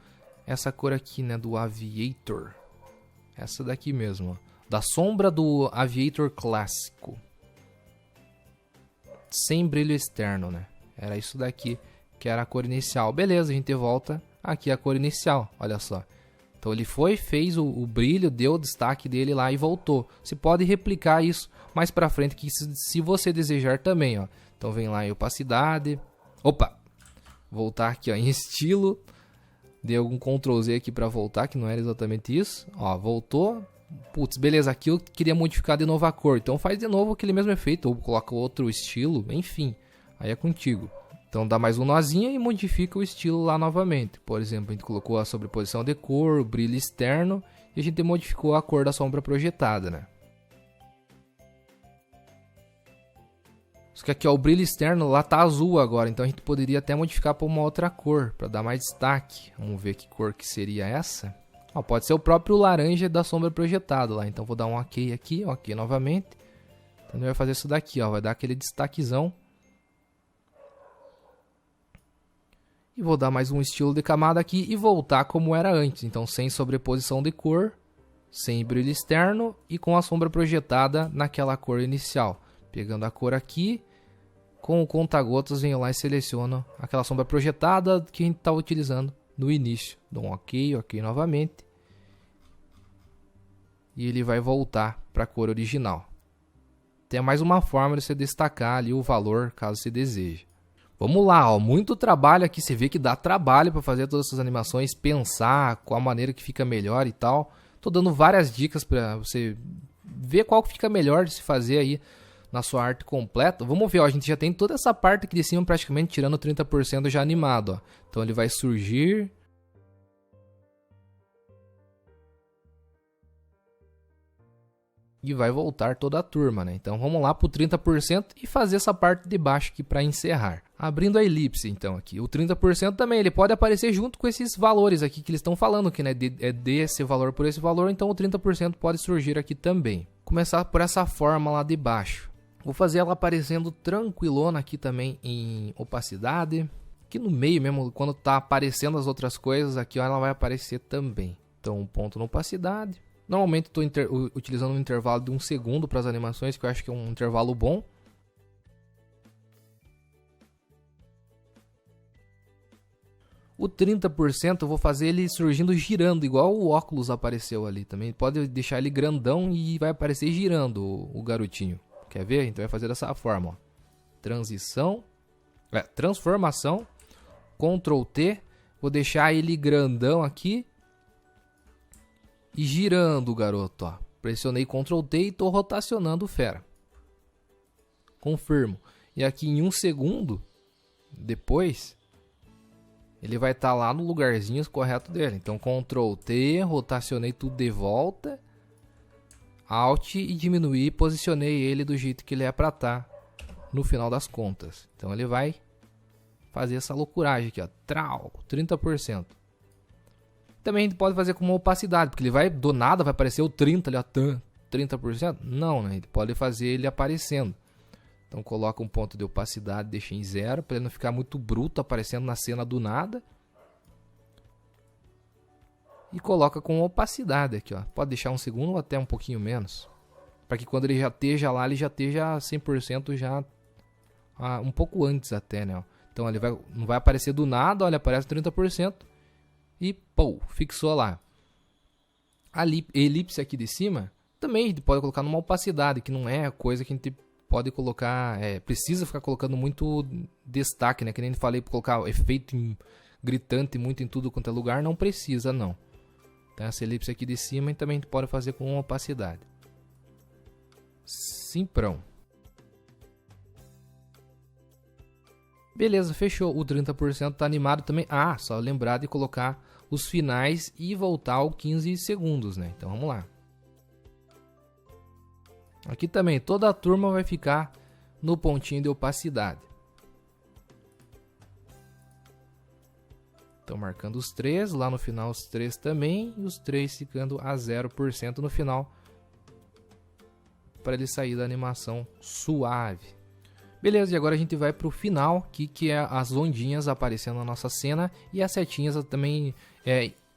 essa cor aqui, né, do Aviator. Essa daqui mesmo, ó. Da sombra do Aviator clássico. Sem brilho externo, né? Era isso daqui que era a cor inicial. Beleza, a gente volta aqui a cor inicial, olha só. Então ele foi, fez o brilho, deu o destaque dele lá e voltou. Você pode replicar isso mais pra frente, que se você desejar também, ó. Então vem lá em opacidade. Opa! Voltar aqui, ó, em estilo. Dei algum Ctrl Z aqui pra voltar, que não era exatamente isso. Ó, voltou. Putz, beleza, aqui eu queria modificar de novo a cor. Então faz de novo aquele mesmo efeito, ou coloca outro estilo, enfim. Aí é contigo. Então dá mais um nozinho e modifica o estilo lá novamente. Por exemplo, a gente colocou a sobreposição de cor, o brilho externo e a gente modificou a cor da sombra projetada, né? Só que aqui, ó, o brilho externo lá tá azul agora, então a gente poderia até modificar para uma outra cor, para dar mais destaque. Vamos ver que cor que seria essa. Ó, pode ser o próprio laranja da sombra projetada lá. Então vou dar um ok aqui, ok novamente. Então ele vai fazer isso daqui, ó, vai dar aquele destaquezão. E vou dar mais um estilo de camada aqui e voltar como era antes. Então sem sobreposição de cor, sem brilho externo e com a sombra projetada naquela cor inicial. Pegando a cor aqui, com o conta-gotas venho lá e seleciono aquela sombra projetada que a gente está utilizando no início. Dou um ok, ok novamente. E ele vai voltar para a cor original. Tem mais uma forma de você destacar ali o valor, caso você deseje. Vamos lá, ó, muito trabalho aqui, você vê que dá trabalho para fazer todas essas animações, pensar qual a maneira que fica melhor e tal. Tô dando várias dicas para você ver qual que fica melhor de se fazer aí na sua arte completa. Vamos ver, ó, a gente já tem toda essa parte aqui de cima praticamente tirando 30% já animado, ó. Então ele vai surgir. E vai voltar toda a turma, né? Então vamos lá para o 30% e fazer essa parte de baixo aqui para encerrar. Abrindo a elipse, então aqui. O 30% também, ele pode aparecer junto com esses valores aqui que eles estão falando, que né, é desse valor por esse valor, então o 30% pode surgir aqui também. Começar por essa forma lá de baixo. Vou fazer ela aparecendo tranquilona aqui também em opacidade. Aqui no meio mesmo, quando está aparecendo as outras coisas, aqui ó, ela vai aparecer também. Então um ponto na opacidade. Normalmente estou utilizando um intervalo de 1 segundo para as animações, que eu acho que é um intervalo bom. O 30% eu vou fazer ele surgindo girando, igual o óculos apareceu ali também. Pode deixar ele grandão e vai aparecer girando o garotinho. Quer ver? Então vai fazer dessa forma. Ó. Transformação. Ctrl T. Vou deixar ele grandão aqui. E girando o garoto, ó. Pressionei Ctrl T e estou rotacionando o fera. Confirmo. E aqui em 1 segundo, depois, ele vai estar lá no lugarzinho correto dele. Então Ctrl T, rotacionei tudo de volta. Alt e diminuí, posicionei ele do jeito que ele é para estar no final das contas. Então ele vai fazer essa loucuragem aqui, ó. Trau, 30%. Também a gente pode fazer com uma opacidade, porque ele vai, do nada, vai aparecer o 30 ali, ó, 30%? Não, né? A gente pode fazer ele aparecendo. Então coloca um ponto de opacidade, deixa em 0, para ele não ficar muito bruto, aparecendo na cena do nada. E coloca com opacidade aqui, ó. Pode deixar 1 segundo ou até um pouquinho menos. Para que quando ele já esteja lá, ele já esteja 100% já um pouco antes até, né? Então ele não vai aparecer do nada, olha, aparece 30%. E, pô, fixou lá. A elipse aqui de cima, também a gente pode colocar numa opacidade, que não é coisa que a gente pode colocar, precisa ficar colocando muito destaque, né? Que nem eu falei, para colocar efeito gritante muito em tudo quanto é lugar, não precisa, não. Então essa elipse aqui de cima também a gente pode fazer com opacidade. Simprão. Beleza, fechou. O 30% está animado também. Ah, só lembrar de colocar os finais e voltar ao 15 segundos, né? Então vamos lá. Aqui também toda a turma vai ficar no pontinho de opacidade. Então marcando os 3, lá no final os 3 também, e os 3 ficando a 0% no final, para ele sair da animação suave. Beleza, e agora a gente vai para o final, que é as ondinhas aparecendo na nossa cena e as setinhas também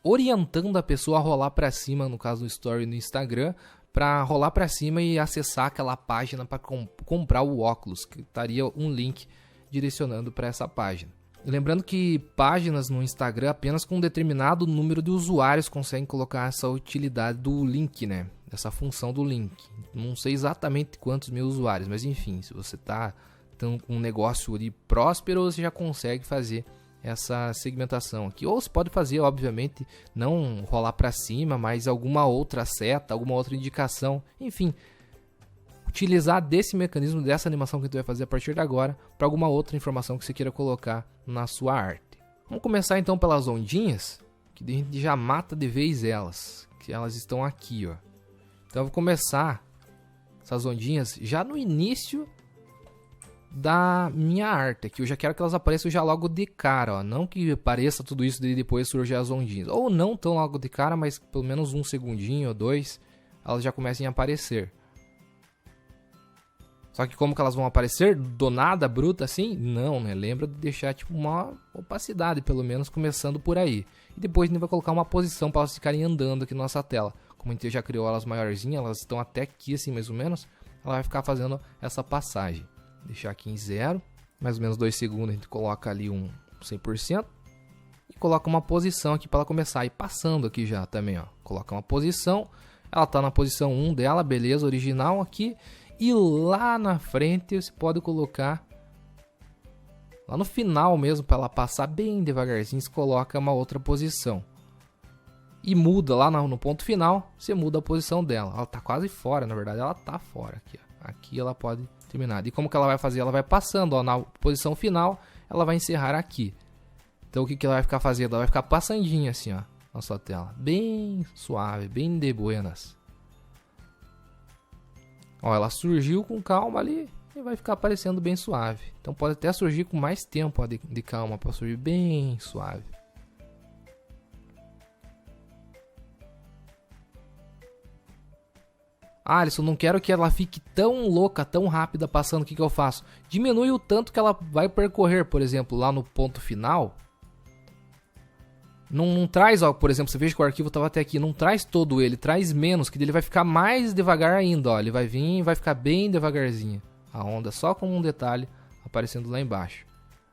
orientando a pessoa a rolar para cima, no caso do story no Instagram, para rolar para cima e acessar aquela página para comprar o óculos, que estaria um link direcionando para essa página. Lembrando que páginas no Instagram, apenas com um determinado número de usuários conseguem colocar essa utilidade do link, né? Essa função do link. Não sei exatamente quantos mil usuários, mas enfim, se você está com um negócio ali próspero, você já consegue fazer essa segmentação aqui. Ou você pode fazer, obviamente, não rolar para cima, mas alguma outra seta, alguma outra indicação, enfim, utilizar desse mecanismo, dessa animação que você vai fazer a partir de agora, para alguma outra informação que você queira colocar na sua arte. Vamos começar então pelas ondinhas, que a gente já mata de vez elas, que elas estão aqui, ó. Então eu vou começar essas ondinhas já no início da minha arte aqui. Eu já quero que elas apareçam já logo de cara, ó. Não que apareça tudo isso e depois surgem as ondinhas. Ou não tão logo de cara, mas pelo menos um segundinho ou dois, elas já comecem a aparecer. Só que como que elas vão aparecer? Do nada, bruta assim? Não, né? Lembra de deixar tipo uma opacidade, pelo menos, começando por aí. E depois a gente vai colocar uma posição para elas ficarem andando aqui na nossa tela. Como a gente já criou elas maiorzinhas, elas estão até aqui assim mais ou menos. Ela vai ficar fazendo essa passagem. Deixar aqui em 0. Mais ou menos 2 segundos a gente coloca ali um 100%. E coloca uma posição aqui para ela começar a ir passando aqui já também, ó. Coloca uma posição. Ela está na posição 1 dela, beleza, original aqui. E lá na frente você pode colocar, lá no final mesmo, para ela passar bem devagarzinho, você coloca uma outra posição. E muda lá no ponto final, você muda a posição dela. Ela está quase fora, na verdade ela está fora aqui. Ó. Aqui ela pode terminar. E como que ela vai fazer? Ela vai passando, ó, na posição final, ela vai encerrar aqui. Então o que ela vai ficar fazendo? Ela vai ficar passandinha assim, ó, na sua tela. Bem suave, bem de buenas. Ó, ela surgiu com calma ali e vai ficar aparecendo bem suave. Então pode até surgir com mais tempo, ó, de calma, para surgir bem suave. Ah, Alisson, não quero que ela fique tão louca, tão rápida passando. O que eu faço? Diminui o tanto que ela vai percorrer, por exemplo, lá no ponto final. Não traz, ó, por exemplo, você veja que o arquivo estava até aqui, não traz todo ele, traz menos, que ele vai ficar mais devagar ainda, ó. Ele vai vir e vai ficar bem devagarzinho. A onda só com um detalhe aparecendo lá embaixo.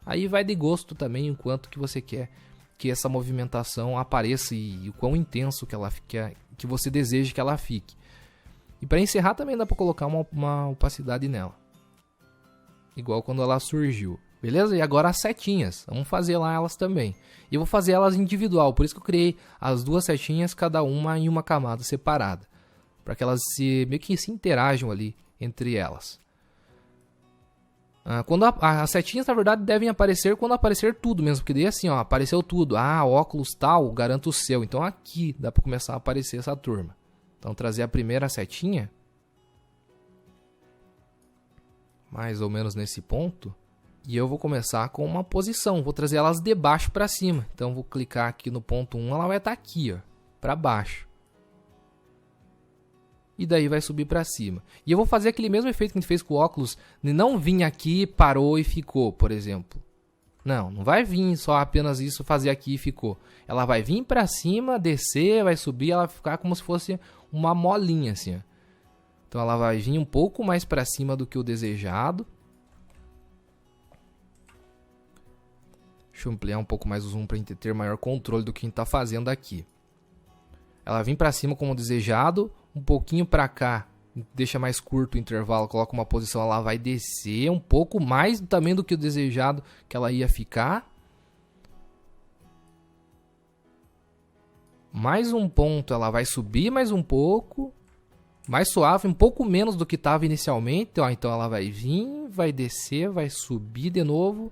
Aí vai de gosto também, o quanto que você quer que essa movimentação apareça e o quão intenso que ela fique, que você deseja que ela fique. E para encerrar também dá para colocar uma opacidade nela. Igual quando ela surgiu. Beleza? E agora as setinhas. Vamos fazer lá elas também. E eu vou fazer elas individual. Por isso que eu criei as duas setinhas, cada uma em uma camada separada. Para que elas meio que se interajam ali entre elas. Quando as setinhas, na verdade, devem aparecer quando aparecer tudo mesmo. Porque daí assim, ó, apareceu tudo. Ah, óculos tal, garanto o seu. Então aqui dá para começar a aparecer essa turma. Então trazer a primeira setinha. Mais ou menos nesse ponto. E eu vou começar com uma posição, vou trazer elas de baixo para cima. Então vou clicar aqui no ponto 1, ela vai estar aqui, ó, para baixo. E daí vai subir para cima. E eu vou fazer aquele mesmo efeito que a gente fez com o óculos, de não vir aqui, parou e ficou, por exemplo. Não vai vir só apenas isso, fazer aqui e ficou. Ela vai vir para cima, descer, vai subir, ela vai ficar como se fosse uma molinha assim, ó. Então ela vai vir um pouco mais para cima do que o desejado. Deixa eu ampliar um pouco mais o zoom para a gente ter maior controle do que a gente está fazendo aqui. Ela vem para cima como desejado, um pouquinho para cá, deixa mais curto o intervalo, coloca uma posição, ela vai descer um pouco mais também do que o desejado que ela ia ficar. Mais um ponto, ela vai subir mais um pouco, mais suave, um pouco menos do que estava inicialmente. Ó, então ela vai vir, vai descer, vai subir de novo.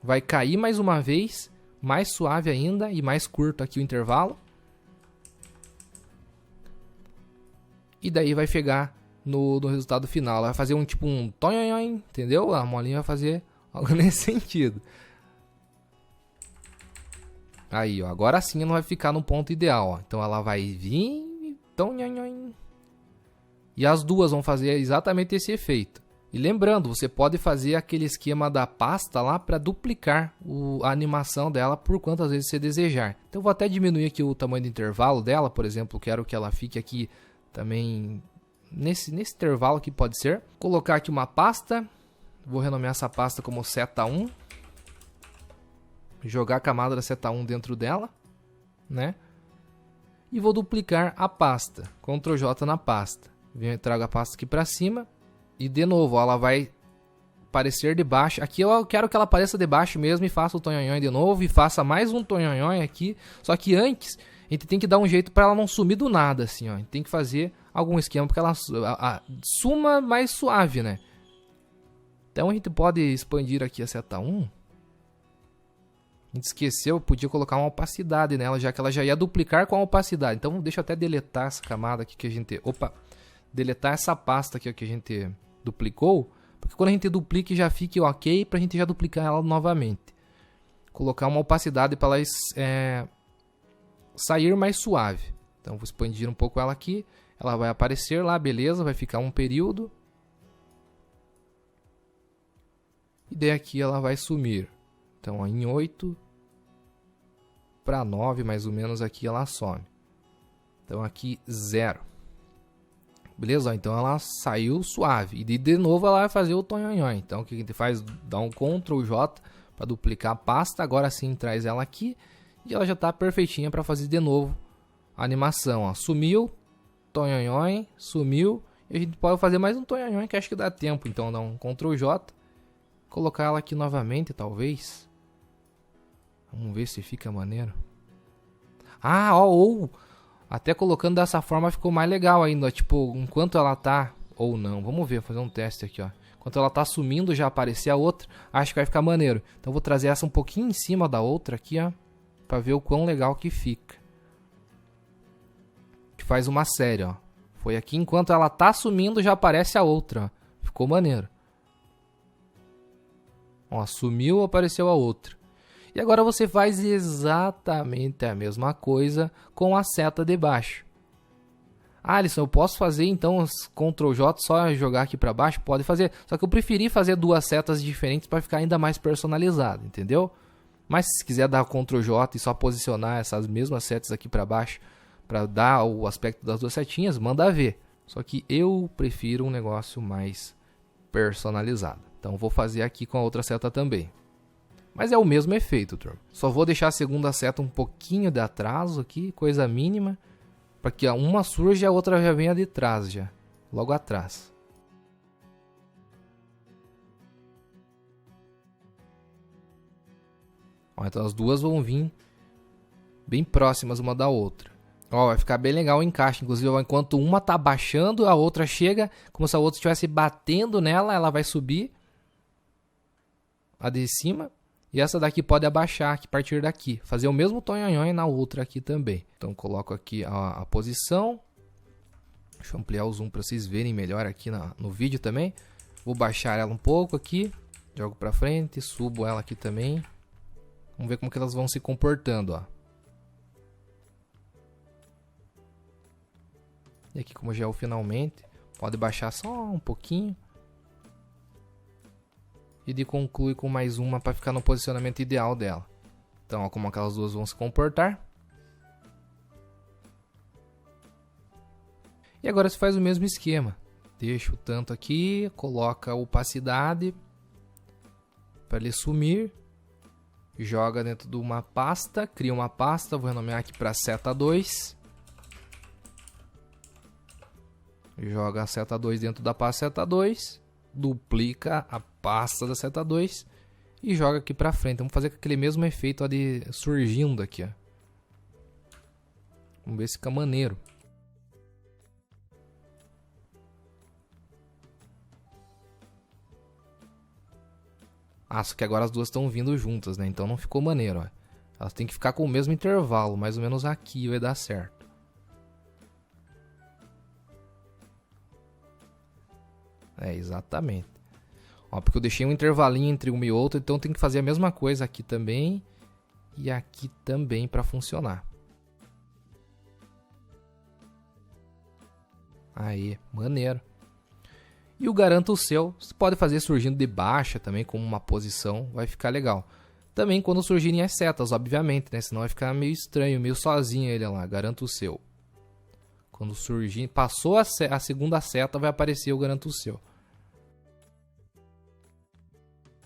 Vai cair mais uma vez, mais suave ainda e mais curto aqui o intervalo. E daí vai chegar no resultado final. Ela vai fazer um tipo um tonhonhon, entendeu? A molinha vai fazer algo nesse sentido. Aí, ó, agora sim ela vai ficar no ponto ideal. Ó. Então ela vai vir, tonhonhon. E as duas vão fazer exatamente esse efeito. E lembrando, você pode fazer aquele esquema da pasta lá para duplicar a animação dela por quantas vezes você desejar. Então eu vou até diminuir aqui o tamanho do intervalo dela, por exemplo, quero que ela fique aqui também nesse intervalo aqui pode ser. Colocar aqui uma pasta, vou renomear essa pasta como seta 1. Jogar a camada da seta 1 dentro dela, né? E vou duplicar a pasta, Ctrl J na pasta. Trago a pasta aqui para cima. E de novo, ela vai aparecer de baixo. Aqui eu quero que ela apareça de baixo mesmo e faça o tonhonhon de novo. E faça mais um tonhonhon aqui. Só que antes, a gente tem que dar um jeito para ela não sumir do nada, assim, ó. A gente tem que fazer algum esquema para que ela suma mais suave, né? Então a gente pode expandir aqui a seta 1. A gente esqueceu, podia colocar uma opacidade nela, já que ela já ia duplicar com a opacidade. Então deixa eu até deletar essa camada aqui que a gente... Opa! Deletar essa pasta aqui que a gente duplicou, Porque quando a gente duplica já fique ok pra gente já duplicar ela novamente. Colocar uma opacidade para ela sair mais suave. Então vou expandir um pouco ela aqui. Ela vai aparecer lá, beleza, vai ficar um período. E daí aqui ela vai sumir. Então ó, em 8 para 9 mais ou menos aqui ela some. Então aqui 0. Beleza? Então ela saiu suave. E de novo ela vai fazer o tonhonhon. Então o que a gente faz? Dá um Ctrl J para duplicar a pasta. Agora sim traz ela aqui. E ela já está perfeitinha para fazer de novo a animação. Ó. Sumiu. Tonhonhon. Sumiu. E a gente pode fazer mais um tonhonhon que acho que dá tempo. Então dá um Ctrl J. Colocar ela aqui novamente talvez. Vamos ver se fica maneiro. Ah, ó, até colocando dessa forma ficou mais legal ainda, tipo, enquanto ela tá, ou não, vamos ver, fazer um teste aqui, ó. Enquanto ela tá sumindo, já aparecer a outra, acho que vai ficar maneiro. Então vou trazer essa um pouquinho em cima da outra aqui, ó, pra ver o quão legal que fica. Que faz uma série, ó. Foi aqui, enquanto ela tá sumindo, já aparece a outra, ó. Ficou maneiro. Ó, sumiu, apareceu a outra. E agora você faz exatamente a mesma coisa com a seta de baixo. Ah, Alisson, eu posso fazer então os Ctrl J só jogar aqui para baixo? Pode fazer. Só que eu preferi fazer duas setas diferentes para ficar ainda mais personalizado, entendeu? Mas se quiser dar Ctrl J e só posicionar essas mesmas setas aqui para baixo para dar o aspecto das duas setinhas, manda ver. Só que eu prefiro um negócio mais personalizado. Então vou fazer aqui com a outra seta também. Mas é o mesmo efeito, turma. Só vou deixar a segunda seta um pouquinho de atraso aqui, coisa mínima. Para que uma surja e a outra já venha de trás, já. Logo atrás. Ó, então as duas vão vir bem próximas uma da outra. Ó, vai ficar bem legal o encaixe. Inclusive, enquanto uma tá baixando, a outra chega. Como se a outra estivesse batendo nela, ela vai subir. A de cima. E essa daqui pode abaixar aqui, a partir daqui. Fazer o mesmo tonhonhon na outra aqui também. Então coloco aqui a posição. Deixa eu ampliar o zoom para vocês verem melhor aqui no vídeo também. Vou baixar ela um pouco aqui. Jogo para frente, subo ela aqui também. Vamos ver como que elas vão se comportando, ó. E aqui como já é o finalmente, pode baixar só um pouquinho. E de concluir com mais uma para ficar no posicionamento ideal dela. Então, ó, como aquelas duas vão se comportar. E agora você faz o mesmo esquema. Deixa o tanto aqui, coloca a opacidade para ele sumir. Joga dentro de uma pasta, cria uma pasta, vou renomear aqui para seta 2. Joga a seta 2 dentro da pasta seta 2. Duplica a pasta da seta 2 e joga aqui pra frente. Vamos fazer com aquele mesmo efeito ó, de surgindo aqui, ó. Vamos ver se fica maneiro. Ah, só que agora as duas estão vindo juntas, né? Então não ficou maneiro, ó. Elas têm que ficar com o mesmo intervalo, mais ou menos aqui vai dar certo. É, exatamente. Ó, porque eu deixei um intervalinho entre uma e outra, então tem que fazer a mesma coisa aqui também e aqui também para funcionar. Aí, maneiro. E o Garanta o Seu, você pode fazer surgindo de baixa também, como uma posição, vai ficar legal. Também quando surgirem as setas, obviamente, né? Senão vai ficar meio estranho, meio sozinho ele lá, Garanta o Seu. Quando surgir, passou a segunda seta, vai aparecer o Garanta o Seu.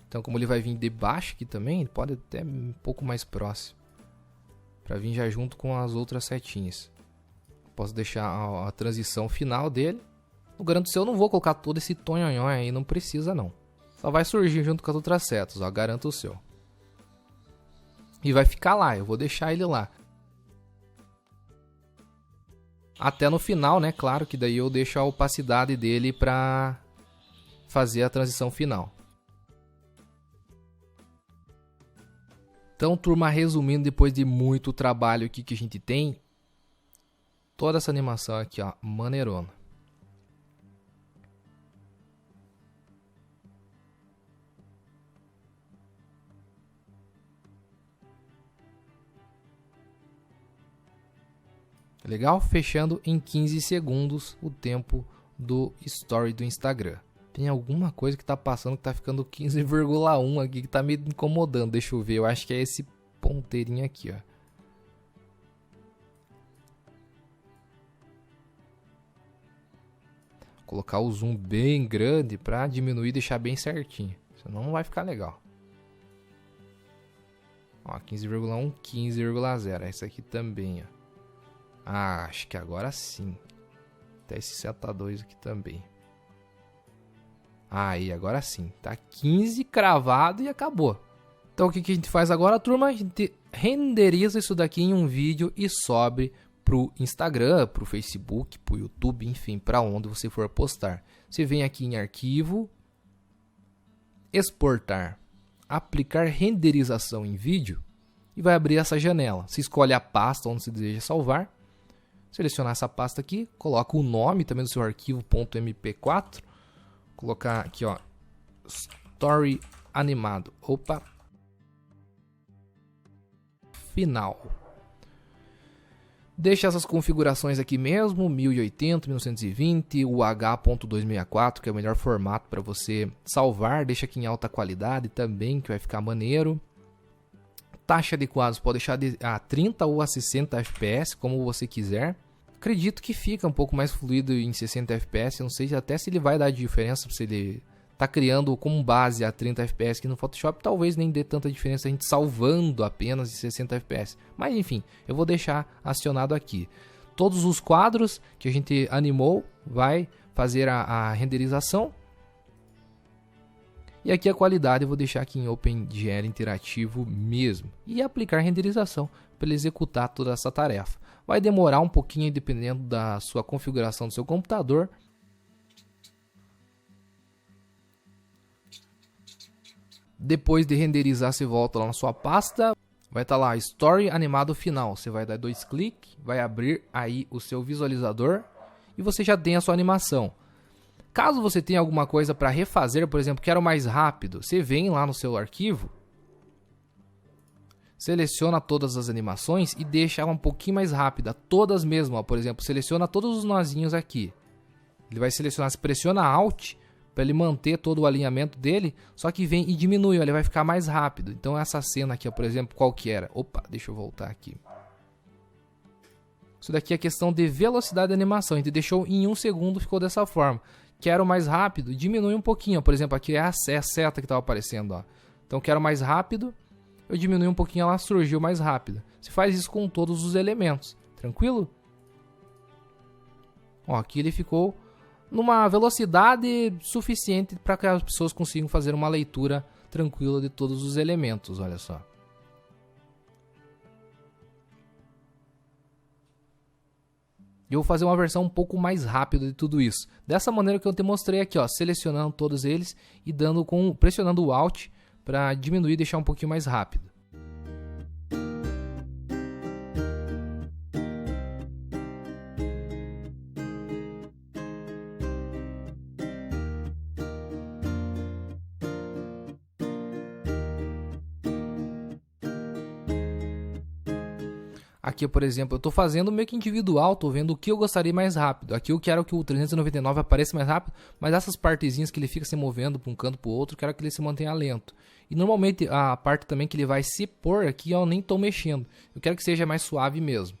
Então, como ele vai vir de baixo aqui também, ele pode até um pouco mais próximo. Para vir já junto com as outras setinhas. Posso deixar a transição final dele. No Garanta o Seu eu não vou colocar todo esse tonhonhon aí, não precisa não. Só vai surgir junto com as outras setas, ó, Garanta o Seu. E vai ficar lá, eu vou deixar ele lá. Até no final, né? Claro que daí eu deixo a opacidade dele para fazer a transição final. Então, turma, resumindo, depois de muito trabalho aqui que a gente tem, toda essa animação aqui, ó, maneirona. Legal? Fechando em 15 segundos o tempo do story do Instagram. Tem alguma coisa que tá passando que tá ficando 15,1 aqui que tá me incomodando. Deixa eu ver, eu acho que é esse ponteirinho aqui, ó. Colocar o zoom bem grande para diminuir e deixar bem certinho. Senão não vai ficar legal. Ó, 15,1, 15,0. Esse aqui também, ó. Ah, acho que agora sim. Até esse seta 2 aqui também. Aí, agora sim. Tá 15 cravado e acabou. Então o que a gente faz agora, turma? A gente renderiza isso daqui em um vídeo e sobe pro Instagram, pro Facebook, pro YouTube, enfim, para onde você for postar. Você vem aqui em arquivo, exportar, aplicar renderização em vídeo e vai abrir essa janela. Você escolhe a pasta onde você deseja salvar, selecionar essa pasta aqui, coloca o nome também do seu arquivo .mp4, colocar aqui, ó, story animado. Opa. Final. Deixa essas configurações aqui mesmo, 1080, 1920, o H.264, que é o melhor formato para você salvar. Deixa aqui em alta qualidade também, que vai ficar maneiro. Taxa de quadros pode deixar a 30 ou a 60 FPS, como você quiser. Acredito que fica um pouco mais fluido em 60 FPS, eu não sei até se ele vai dar diferença, se ele tá criando como base a 30 FPS aqui no Photoshop, talvez nem dê tanta diferença a gente salvando apenas em 60 FPS. Mas enfim, eu vou deixar acionado aqui. Todos os quadros que a gente animou vai fazer a renderização. E aqui a qualidade eu vou deixar aqui em OpenGL interativo mesmo. E aplicar renderização para ele executar toda essa tarefa. Vai demorar um pouquinho dependendo da sua configuração do seu computador. Depois de renderizar, você volta lá na sua pasta, vai estar lá Story animado final. Você vai dar 2 cliques, vai abrir aí o seu visualizador e você já tem a sua animação. Caso você tenha alguma coisa para refazer, por exemplo, quero mais rápido, você vem lá no seu arquivo, seleciona todas as animações e deixa ela um pouquinho mais rápida, todas mesmo, ó. Por exemplo, seleciona todos os nozinhos aqui. Ele vai selecionar, se pressiona Alt para ele manter todo o alinhamento dele, só que vem e diminui, ó, ele vai ficar mais rápido. Então essa cena aqui, ó, por exemplo, qual que era? Opa, deixa eu voltar aqui. Isso daqui é questão de velocidade de animação, a gente deixou em 1 segundo, ficou dessa forma. Quero mais rápido, diminui um pouquinho, ó. Por exemplo, aqui é a seta que estava aparecendo, ó. Então quero mais rápido, eu diminui um pouquinho, ela surgiu mais rápida. Você faz isso com todos os elementos, tranquilo? Ó, aqui ele ficou numa velocidade suficiente para que as pessoas consigam fazer uma leitura tranquila de todos os elementos, olha só. Eu vou fazer uma versão um pouco mais rápida de tudo isso. Dessa maneira que eu te mostrei aqui, ó, selecionando todos eles e pressionando o Alt para diminuir e deixar um pouquinho mais rápido. Aqui, por exemplo, eu estou fazendo meio que individual, estou vendo o que eu gostaria mais rápido. Aqui eu quero que o 399 apareça mais rápido, mas essas partezinhas que ele fica se movendo para um canto para o outro, eu quero que ele se mantenha lento. E normalmente a parte também que ele vai se pôr aqui, eu nem estou mexendo. Eu quero que seja mais suave mesmo.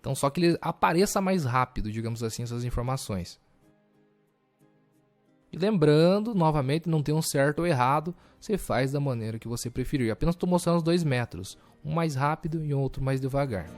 Então só que ele apareça mais rápido, digamos assim, essas informações. E lembrando, novamente, não tem um certo ou errado, você faz da maneira que você preferir. Apenas estou mostrando os 2 métodos, um mais rápido e outro mais devagar.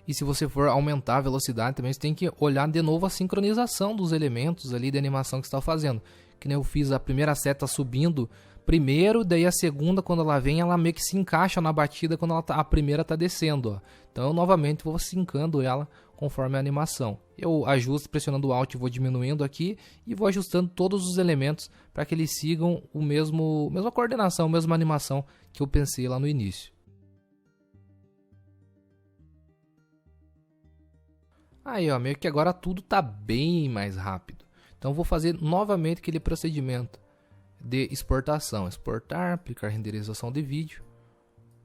E se você for aumentar a velocidade também, você tem que olhar de novo a sincronização dos elementos ali de animação que você está fazendo. Que nem eu fiz a primeira seta subindo primeiro, daí a segunda, quando ela vem, ela meio que se encaixa na batida quando a primeira está descendo, ó. Então eu novamente vou sincando ela conforme a animação. Eu ajusto pressionando o Alt, vou diminuindo aqui e vou ajustando todos os elementos para que eles sigam o mesma coordenação, a mesma animação que eu pensei lá no início. Aí, ó, meio que agora tudo está bem mais rápido. Então vou fazer novamente aquele procedimento de exportação. Exportar, aplicar renderização de vídeo.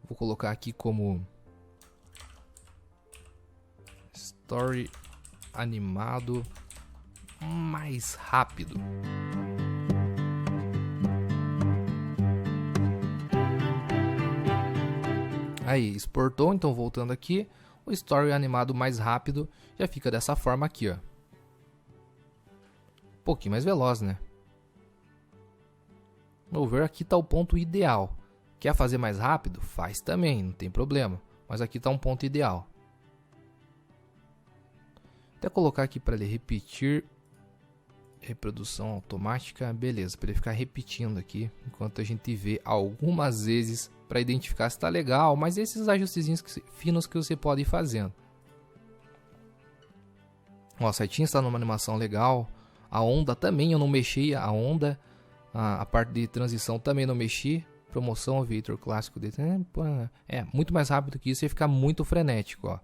Vou colocar aqui como Story animado mais rápido. Aí, exportou, então voltando aqui, o Story animado mais rápido já fica dessa forma aqui, ó. Um pouquinho mais veloz, né? Vamos ver, aqui está o ponto ideal. Quer fazer mais rápido? Faz também, não tem problema. Mas aqui está um ponto ideal. Até colocar aqui para ele repetir. Reprodução automática, beleza. Para ele ficar repetindo aqui, enquanto a gente vê algumas vezes para identificar se está legal. Mas esses ajustezinhos finos que você pode ir fazendo. Ó, a setinha está numa animação legal. A onda também eu não mexi, a onda. A parte de transição também não mexi. Promoção, Vitor clássico de muito mais rápido que isso e ficar muito frenético, ó.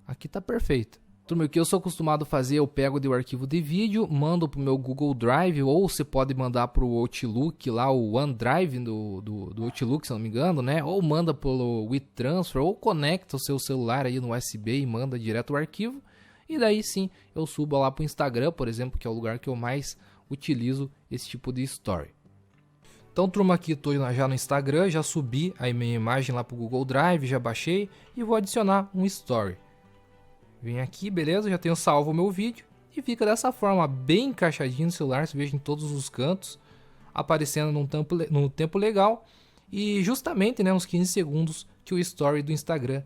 Aqui tá perfeito. Turma, o que eu sou acostumado a fazer, eu pego o arquivo de vídeo, mando pro meu Google Drive, ou você pode mandar pro Outlook lá, o OneDrive do Outlook, se não me engano, né? Ou manda pelo WeTransfer, ou conecta o seu celular aí no USB e manda direto o arquivo. E daí sim, eu subo lá pro Instagram, por exemplo, que é o lugar que eu mais utilizo esse tipo de story. Então, turma, aqui estou já no Instagram, já subi a minha imagem lá para o Google Drive, já baixei e vou adicionar um story. Vem aqui, beleza, já tenho salvo o meu vídeo e fica dessa forma, bem encaixadinho no celular, você veja em todos os cantos, aparecendo num tempo legal e justamente, né, uns 15 segundos que o story do Instagram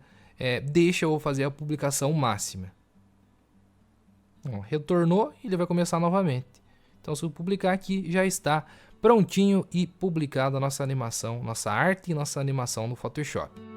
deixa eu fazer a publicação máxima. Bom, retornou e ele vai começar novamente. Então, se eu publicar aqui, já está prontinho e publicado a nossa animação, nossa arte e nossa animação no Photoshop.